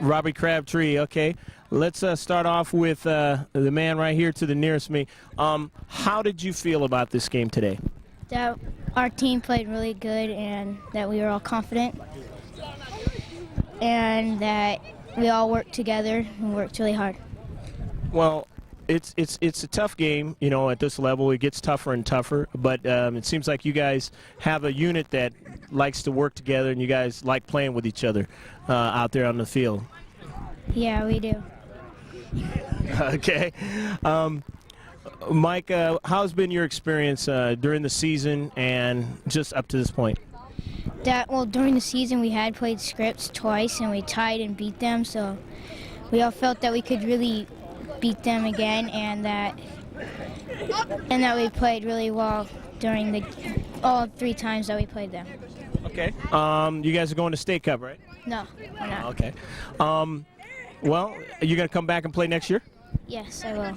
Robbie Crabtree. Okay, let's start off with the man right here to the nearest me. How did you feel about this game today? That our team played really good and that we were all confident and that we all worked together and worked really hard. Well, it's a tough game, at this level. It gets tougher and tougher, but it seems like you guys have a unit that likes to work together and you guys like playing with each other out there on the field. Yeah, we do. Okay. Mike, how's been your experience during the season and just up to this point? During the season we had played Scripps twice and we tied and beat them, so we all felt that we could really beat them again and that we played really well during the all 3 times that we played them. Okay. You guys are going to State Cup, right? No, we're not. Okay. Well, are you going to come back and play next year? Yes, I will.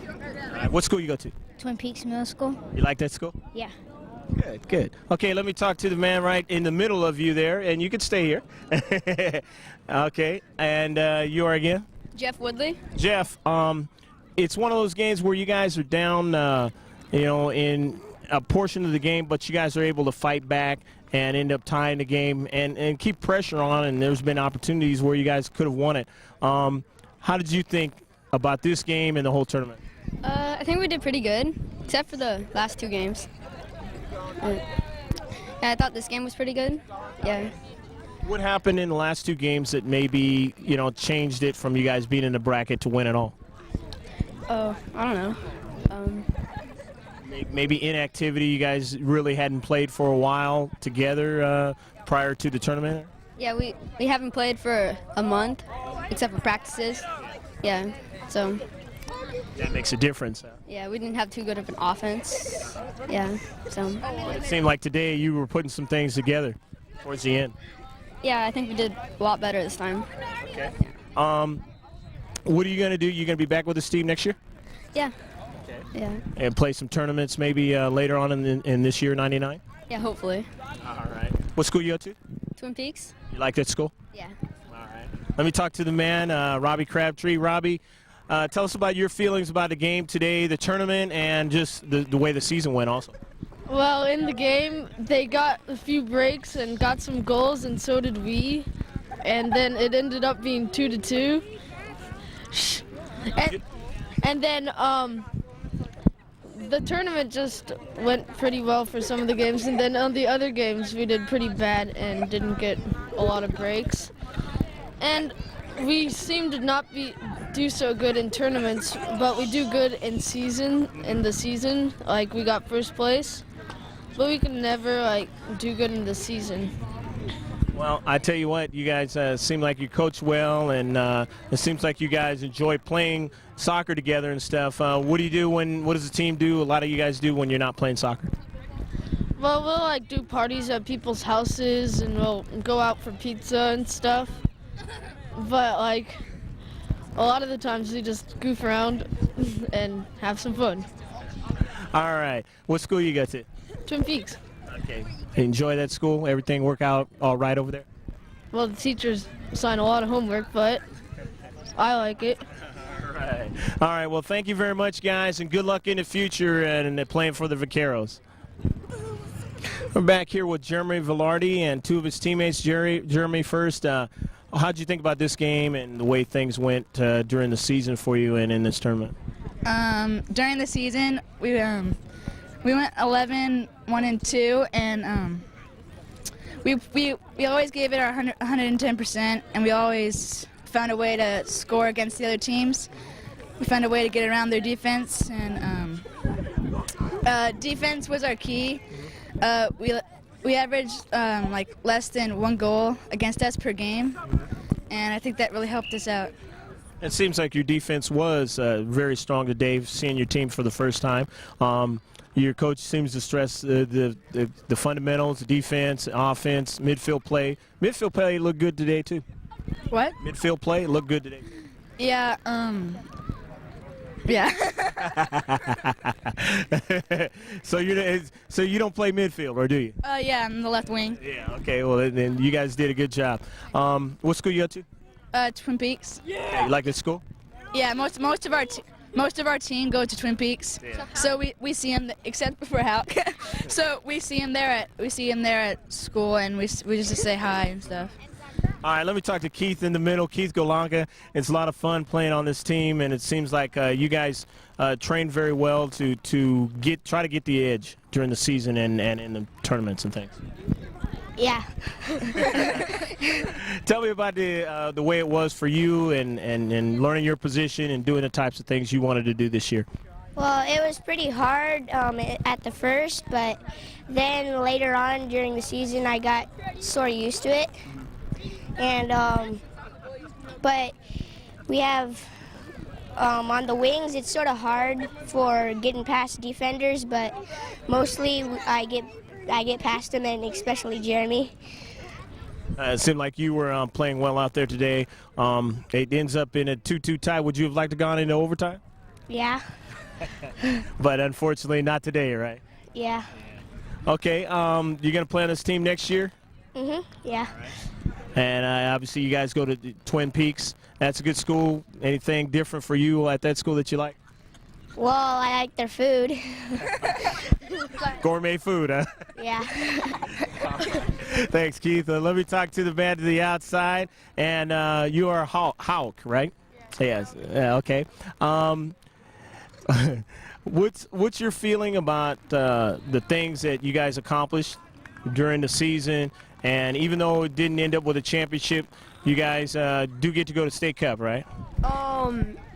What school you go to? Twin Peaks Middle School? You like that school? Yeah. Good, good. Okay, let me talk to the man right in the middle of you there, and you can stay here. Okay, and you are again? Jeff Woodley. Jeff, it's one of those games where you guys are down, in a portion of the game, but you guys are able to fight back and end up tying the game and keep pressure on, and there's been opportunities where you guys could have won it. How did you think about this game and the whole tournament? I think we did pretty good, except for the last 2 games. Yeah, I thought this game was pretty good. Yeah. What happened in the last 2 games that maybe, changed it from you guys being in the bracket to win it all? Oh, I don't know. Maybe inactivity. You guys really hadn't played for a while together prior to the tournament? Yeah, we haven't played for a month, except for practices. Yeah, so. That makes a difference. Yeah, we didn't have too good of an offense. Yeah, so. It seemed like today you were putting some things together towards the end. Yeah, I think we did a lot better this time. Okay. What are you going to do? You going to be back with this team next year? Yeah. Okay. Yeah. And play some tournaments maybe later on in this year, 99? Yeah, hopefully. All right. What school you go to? Twin Peaks? You like that school? Yeah. All right. Let me talk to the man, Robbie Crabtree. Robbie, tell us about your feelings about the game today, the tournament, and just the way the season went also. Well, in the game, they got a few breaks and got some goals, and so did we. And then it ended up being 2-2. And then the tournament just went pretty well for some of the games, and then on the other games we did pretty bad and didn't get a lot of breaks. And we seem to not do so good in tournaments, but we do good in the season. Like, we got first place, but we can never do good in the season. Well, I tell you what, you guys seem like you coach well, and it seems like you guys enjoy playing soccer together and stuff. What do you do what does the team do? A lot of you guys do when you're not playing soccer. Well, we'll do parties at people's houses, and we'll go out for pizza and stuff. But a lot of the times we just goof around and have some fun. All right. What school you go to? Twin Peaks. Okay. Enjoy that school? Everything work out all right over there? Well, the teachers assign a lot of homework, but I like it. All right. Well, thank you very much, guys, and good luck in the future and playing for the Vaqueros. We're back here with Jeremy Velarde and 2 of his teammates. Jeremy, first, how'd you think about this game and the way things went during the season for you and in this tournament? During the season, we went 11-1-2, and we always gave it our 110%, and we always found a way to score against the other teams. We found a way to get around their defense, and defense was our key. We averaged less than 1 goal against us per game, and I think that really helped us out. It seems like your defense was very strong today, seeing your team for the first time. Your coach seems to stress the fundamentals, the defense, offense, midfield play. Midfield play looked good today, too. What? Midfield play looked good today. Yeah, yeah. So you don't play midfield, or do you? Yeah, I'm the left wing. Yeah, okay, well, then you guys did a good job. What school you go to? Twin Peaks. Yeah, you like this school? Yeah, most of our team go to Twin Peaks. Yeah. So we see them, except for Hal. So we see him there at school, and we just say hi and stuff. All right, let me talk to Keith in the middle. Keith Golonka. It's a lot of fun playing on this team, and it seems like you guys trained very well to try to get the edge during the season and in the tournaments and things. Yeah. Tell me about the way it was for you and learning your position and doing the types of things you wanted to do this year. Well, it was pretty hard at the first, but then later on during the season I got sort of used to it. And but we have on the wings, it's sort of hard for getting past defenders, but mostly I get I get past him, and especially Jeremy. It seemed like you were playing well out there today. It ends up in a 2-2 tie. Would you have liked to gone into overtime? Yeah, But unfortunately, not today, right? yeah. Okay, you're going to play on this team next year? Yeah. And obviously you guys go to Twin Peaks. That's a good school. Anything different for you at that school that you like? Well, I like their food. Gourmet food, huh? Yeah. Thanks, Keith. Let me talk to the man to the outside. And you are Hawk, right? Yes. Yeah, okay. What's your feeling about the things that you guys accomplished during the season? And even though it didn't end up with a championship, you guys do get to go to State Cup, right?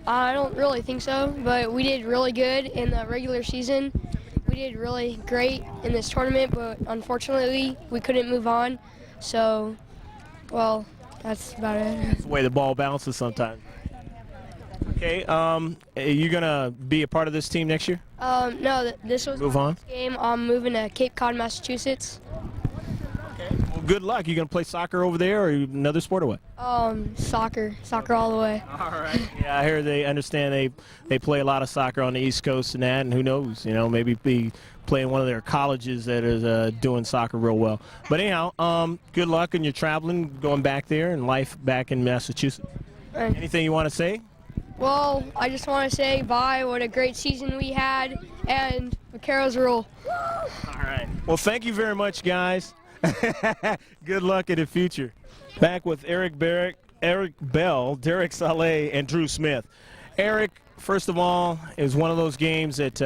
I don't really think so, but we did really good in the regular season. We did really great in this tournament, but unfortunately we couldn't move on. So, well, that's about it. That's the way the ball bounces sometimes. Okay, are you going to be a part of this team next year? No, this was Move my on. last game. I'm moving to Cape Cod, Massachusetts. Well, good luck. You going to play soccer over there or another sport or what? Soccer all the way. All right. Yeah, I hear they understand they play a lot of soccer on the East Coast and that, and who knows, maybe be playing one of their colleges that is doing soccer real well. But anyhow, good luck in your traveling, going back there, and life back in Massachusetts. Anything you want to say? Well, I just want to say bye. What a great season we had, and Vaqueros rule. All right. Well, thank you very much, guys. Good luck in the future. Back with Eric Bell, Derek Saleh, and Drew Smith. Eric, first of all, it was one of those games that,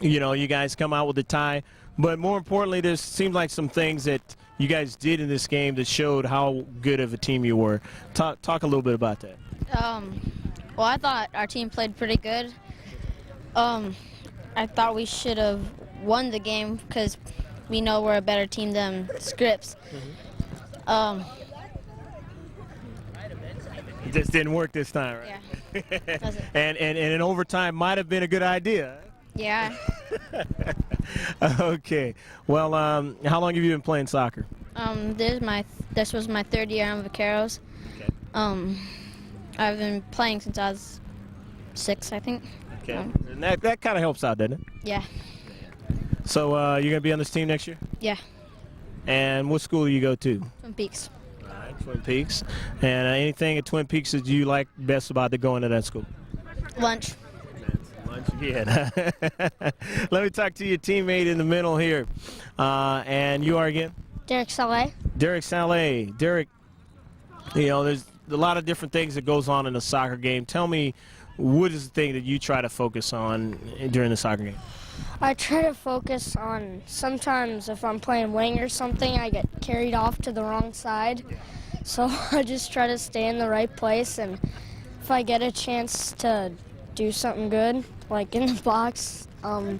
you guys come out with a tie. But more importantly, there seemed like some things that you guys did in this game that showed how good of a team you were. Talk a little bit about that. Well, I thought our team played pretty good. I thought we should have won the game because we know we're a better team than Scripps. It just didn't work this time, right? Yeah. and in overtime might have been a good idea. Yeah. Okay. Well, how long have you been playing soccer? This was my third year on Vaqueros. Okay. I've been playing since I was 6, I think. Okay. And that kind of helps out, doesn't it? Yeah. So you're going to be on this team next year? Yeah. And what school do you go to? Twin Peaks. All right, Twin Peaks. And anything at Twin Peaks that you like best about going to that school? Lunch. Lunch again. Let me talk to your teammate in the middle here. And you are again? Derek Saleh. Derek Saleh. Derek, there's a lot of different things that goes on in a soccer game. Tell me, what is the thing that you try to focus on during the soccer game? I try to focus on, sometimes if I'm playing wing or something, I get carried off to the wrong side. So I just try to stay in the right place, and if I get a chance to do something good, like in the box, then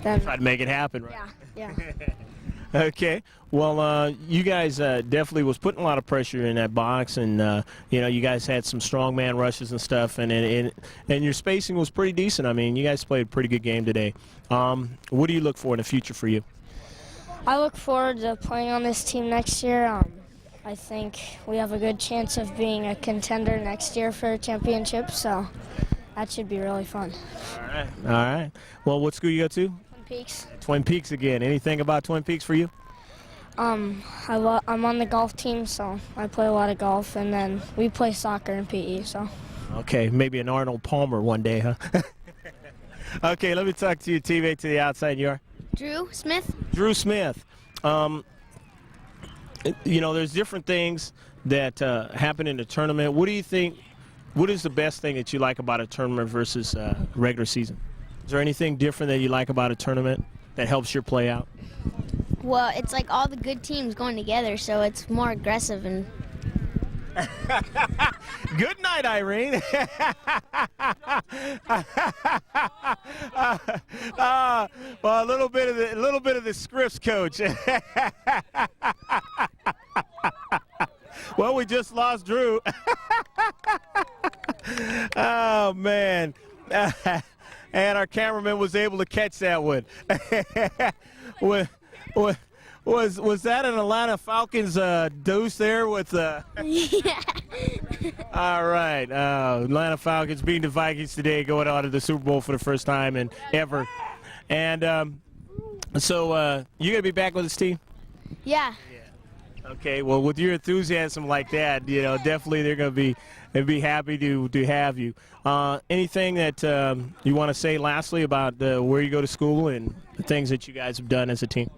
Try to make it happen, right? yeah. Okay. Well, you guys definitely was putting a lot of pressure in that box, and you guys had some strong man rushes and stuff, and your spacing was pretty decent. I mean, you guys played a pretty good game today. What do you look for in the future for you? I look forward to playing on this team next year. I think we have a good chance of being a contender next year for a championship, so that should be really fun. All right. Well, what school you go to? Twin Peaks. Twin Peaks again. Anything about Twin Peaks for you? I'm on the golf team, so I play a lot of golf, and then we play soccer and PE, so. Okay, maybe an Arnold Palmer one day, huh? Okay, let me talk to your teammate to the outside. You are? Drew Smith. Drew Smith. There's different things that happen in the tournament. What do you think, what is the best thing that you like about a tournament versus regular season? Is there anything different that you like about a tournament that helps your play out? Well, it's like all the good teams going together, so it's more aggressive and. Good night, Irene. Well, a little bit of the Scripps coach. Well, we just lost Drew. Oh man. and our cameraman was able to catch that one. Was that an Atlanta Falcons deuce there with Yeah. All right, Atlanta Falcons beating the Vikings today, going on to the Super Bowl for the first time in ever. And so you gonna be back with this team? Yeah. Okay, well, with your enthusiasm like that, you know, definitely they're going to be happy to have you. Anything that you want to say lastly about where you go to school and the things that you guys have done as a team?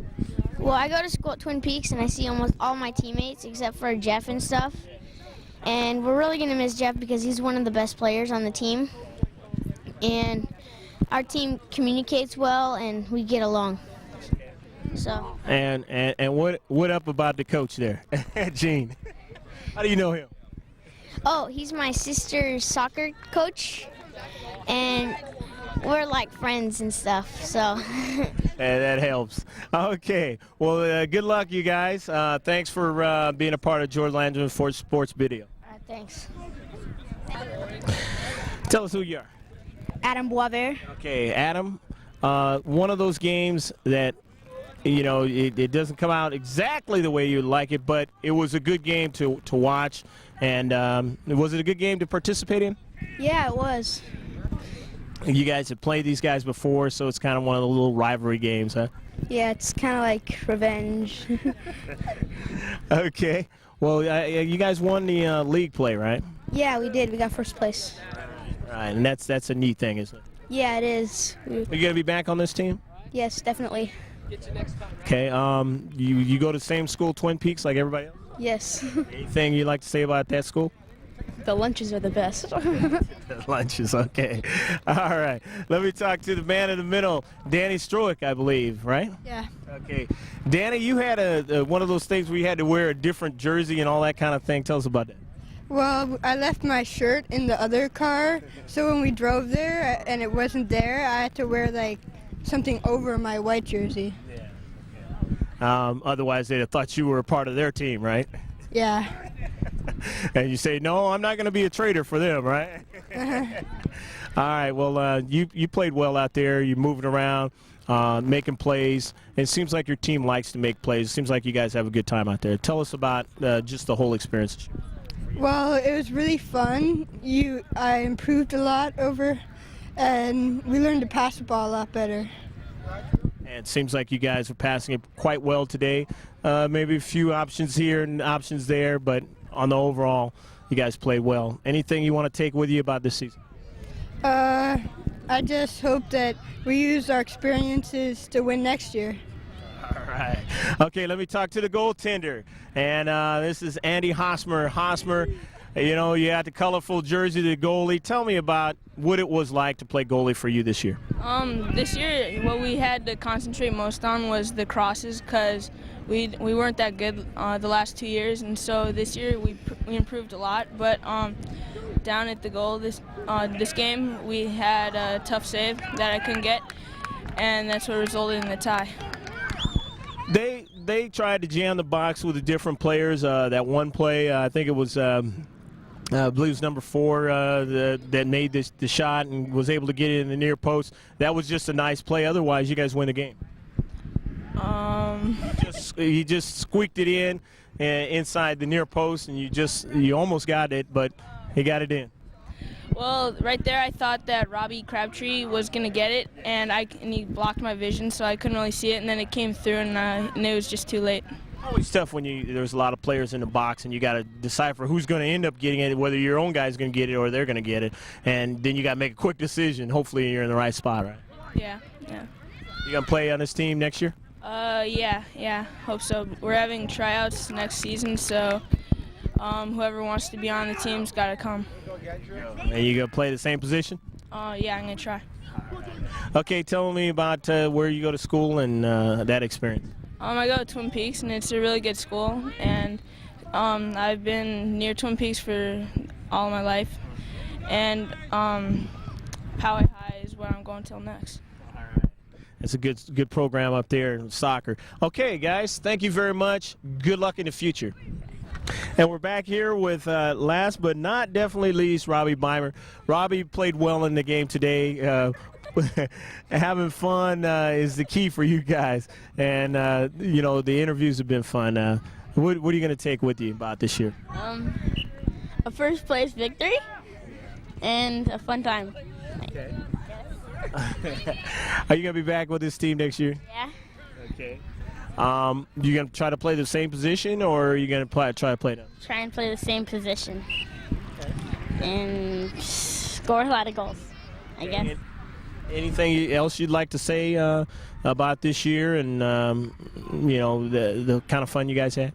Well, I go to school at Twin Peaks, and I see almost all my teammates except for Jeff and stuff. And we're really going to miss Jeff because he's one of the best players on the team. And our team communicates well, and we get along. So. And what up about the coach there, Gene? How do you know him? Oh, he's my sister's soccer coach, and we're like friends and stuff. So. That helps. Okay. Well, good luck, you guys. Thanks for being a part of George Landry for Sports Video. All right, thanks. Tell us who you are. Adam Boisvert. Okay, Adam. One of those games that. You know, it doesn't come out exactly the way you like it, but it was a good game to watch. And was it a good game to participate in? Yeah, it was. You guys have played these guys before, so it's kind of one of the little rivalry games, huh? Yeah, it's kind of like revenge. Okay. Well, you guys won the league play, right? Yeah, we did. We got first place. All right, and that's a neat thing, isn't it? Yeah, it is. Are you going to be back on this team? Yes, definitely. Okay. You go to the same school, Twin Peaks, like everybody else? Yes. Anything you'd like to say about that school? The lunches are the best. Lunches, okay. All right. Let me talk to the man in the middle, Danny Stroick, I believe, right? Yeah. Okay. Danny, you had one of those things where you had to wear a different jersey and all that kind of thing. Tell us about that. Well, I left my shirt in the other car, so when we drove there and it wasn't there, I had to wear like something over my white jersey. Yeah. Otherwise, they'd have thought you were a part of their team, right? Yeah. And you say, no, I'm not going to be a traitor for them, right? All right. Well, you played well out there. You're moving around, making plays. It seems like your team likes to make plays. It seems like you guys have a good time out there. Tell us about just the whole experience. Well, it was really fun. I improved a lot and we learned to pass the ball a lot better. And it seems like you guys are passing it quite well today. Maybe a few options here and options there, but on the overall, you guys played well. Anything you want to take with you about this season? I just hope that we use our experiences to win next year. All right. Okay, let me talk to the goaltender. And this is Andy Hosmer. Hosmer, you know, you had the colorful jersey, the goalie. Tell me about what it was like to play goalie for you this year. This year, what we had to concentrate most on was the crosses because we weren't that good the last 2 years, and so this year we improved a lot. But down at the goal this game, we had a tough save that I couldn't get, and that's what resulted in the tie. They tried to jam the box with the different players. That one play, I think it was. I believe it was number 4 that made the shot and was able to get it in the near post. That was just a nice play. Otherwise, you guys win the game. He just squeaked it in inside the near post, and you almost got it, but he got it in. Well, right there, I thought that Robbie Crabtree was going to get it, and he blocked my vision, so I couldn't really see it, and then it came through, and it was just too late. Always tough when there's a lot of players in the box and you got to decipher who's going to end up getting it, whether your own guy's going to get it or they're going to get it, and then you got to make a quick decision. Hopefully you're in the right spot, right? Yeah. You going to play on this team next year? Yeah, hope so. We're having tryouts next season, so whoever wants to be on the team's got to come. And you going to play the same position? Yeah, I'm going to try. Okay, tell me about where you go to school and that experience. I go to Twin Peaks, and it's a really good school, and I've been near Twin Peaks for all my life, and Poway High is where I'm going till next. All right. It's a good program up there in soccer. Okay, guys, thank you very much. Good luck in the future. And we're back here with last but not definitely least, Robbie Beimer. Robbie played well in the game today. Having fun is the key for you guys. And, you know, the interviews have been fun. What are you going to take with you about this year? A first place victory and a fun time. Okay. Are you going to be back with this team next year? Yeah. Okay. You going to try to play the same position, or are you going to try to play them? Try and play the same position. Okay. And score a lot of goals, I guess. Anything else you'd like to say about this year and, you know, the kind of fun you guys had?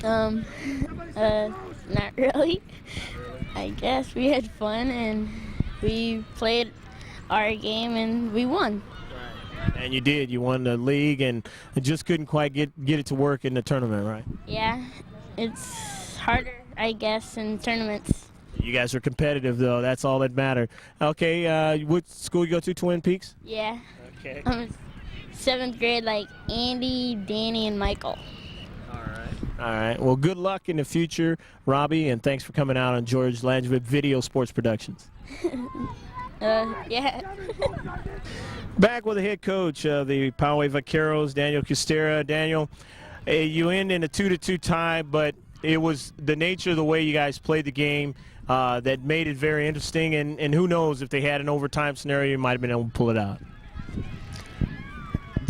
Not really. I guess we had fun and we played our game and we won. And you did. You won the league and just couldn't quite get it to work in the tournament, right? Yeah, it's harder, I guess, in tournaments. You guys are competitive, though. That's all that matters. Okay, what school you go to, Twin Peaks? Yeah. Okay. 7th grade, like Andy, Danny, and Michael. All right. Well, good luck in the future, Robbie, and thanks for coming out on George Langevin Video Sports Productions. Yeah. Back with the head coach of the Poway Vaqueros, Daniel Costera. Daniel, you end in a 2-2 tie, but it was the nature of the way you guys played the game that made it very interesting, and who knows, if they had an overtime scenario, you might have been able to pull it out.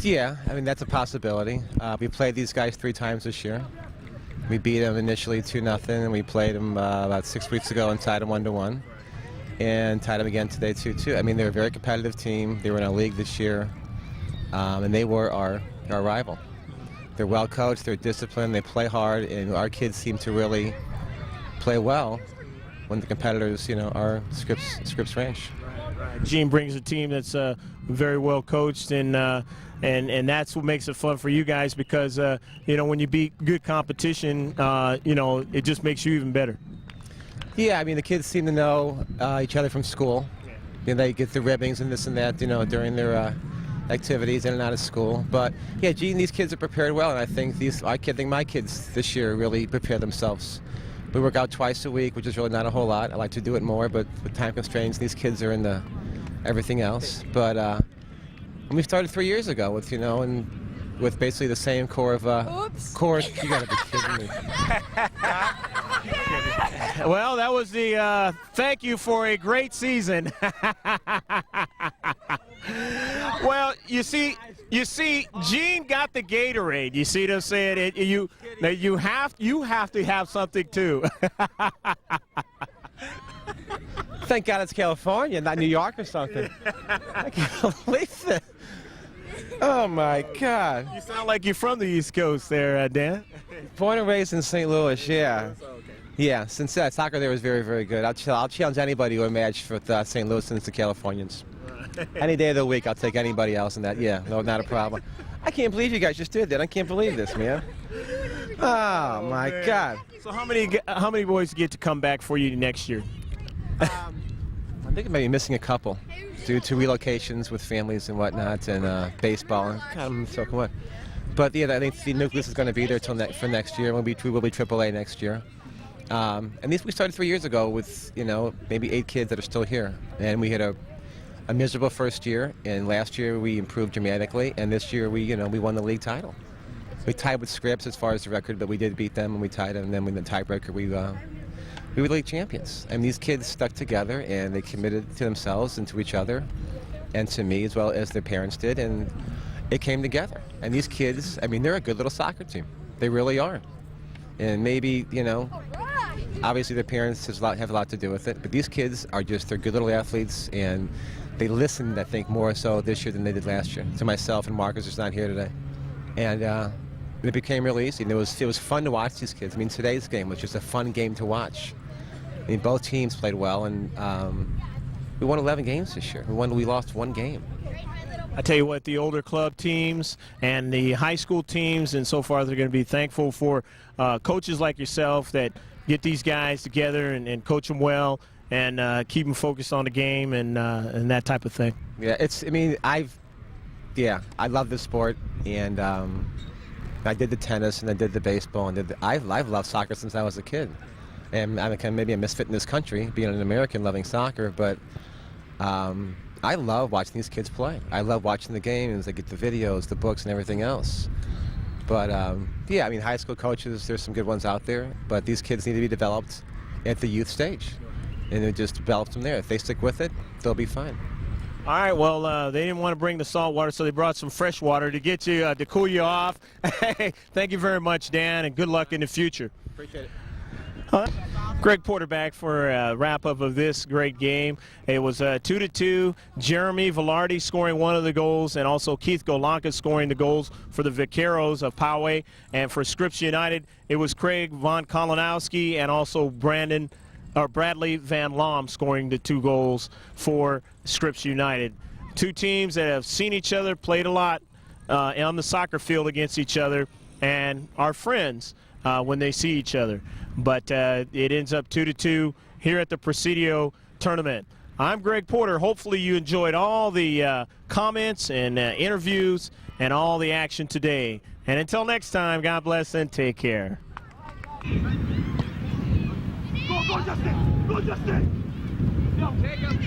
Yeah, I mean, that's a possibility. We played these guys 3 times this year. We beat them initially 2-0, and we played them about 6 weeks ago and tied them 1-1. And tied them again today 2-2. I mean, they're a very competitive team. They were in our league this year, and they were our rival. They're well coached, they're disciplined, they play hard, and our kids seem to really play well when the competitors, you know, are Scripps range. Gene brings a team that's very well coached, and that's what makes it fun for you guys because, you know, when you beat good competition, you know, it just makes you even better. Yeah, I mean, the kids seem to know each other from school. You know, they get the ribbons and this and that, you know, during their activities in and out of school. But, yeah, Gene, these kids are prepared well, and I think my kids this year really prepare themselves. We work out twice a week, which is really not a whole lot. I like to do it more, but with time constraints, these kids are into everything else. But we started 3 years ago with, you know, and with basically the same core of you gotta be kidding me. Well, that was the thank you for a great season. Well, you see, Gene got the Gatorade. You see what I'm saying? You have to have something too. Thank God it's California, not New York or something. I can't believe it. Oh my God! You sound like you're from the East Coast, there, Dan. Born and raised in St. Louis, yeah. Yeah, since soccer there was very, very good. I'll challenge anybody to a match with St. Louis and the Californians. Any day of the week, I'll take anybody else in that. Yeah, no, not a problem. I can't believe you guys just did that. I can't believe this, man. Oh my God! So how many boys get to come back for you next year? I think I may be missing a couple due to relocations with families and whatnot, and baseball. And God, I'm so what. But yeah, I think the nucleus is going to be there for next year. We will be AAA next year. And we started 3 years ago with, you know, maybe 8 kids that are still here, and we had a miserable first year. And last year we improved dramatically, and this year we won the league title. We tied with Scripps as far as the record, but we did beat them, and we tied them. And then in the tiebreaker, we were league champions. And these kids stuck together, and they committed to themselves and to each other, and to me as well as their parents did, and it came together. And these kids, I mean, they're a good little soccer team. They really are. And maybe, you know, obviously their parents have a lot to do with it, but these kids they're good little athletes, and they listened, I think, more so this year than they did last year, to myself and Marcus, who's not here today. And it became really easy, and it was fun to watch these kids. I mean, today's game was just a fun game to watch. I mean, both teams played well, and we won 11 games this year. We lost 1 game. I tell you what, the older club teams and the high school teams and so far, they're going to be thankful for coaches like yourself that get these guys together and coach them well and keep them focused on the game and that type of thing. Yeah, I love this sport, and I did the tennis and I did the baseball and I've loved soccer since I was a kid. And I'm kind of maybe a misfit in this country, being an American loving soccer, but I love watching these kids play. I love watching the games. I get the videos, the books, and everything else. But yeah, I mean, high school coaches, there's some good ones out there, but these kids need to be developed at the youth stage, and it just develops them there. If they stick with it, they'll be fine. All right, well, they didn't want to bring the salt water, so they brought some fresh water to get you, to cool you off. Hey, thank you very much, Dan, and good luck in the future. Appreciate it. Greg Porter back for a wrap-up of this great game. It was 2-2. Jeremy Velarde scoring one of the goals, and also Keith Golanka scoring the goals for the Vaqueros of Poway. And for Scripps United, it was Craig Von Kolonowski and also Bradley Van Loom scoring the 2 goals for Scripps United. 2 teams that have seen each other, played a lot on the soccer field against each other, and are friends when they see each other. But it ends up 2-2 here at the Presidio tournament. I'm Greg Porter. Hopefully you enjoyed all the comments and interviews and all the action today. And until next time, God bless and take care. Go, Justin! Go, Justin! Take up,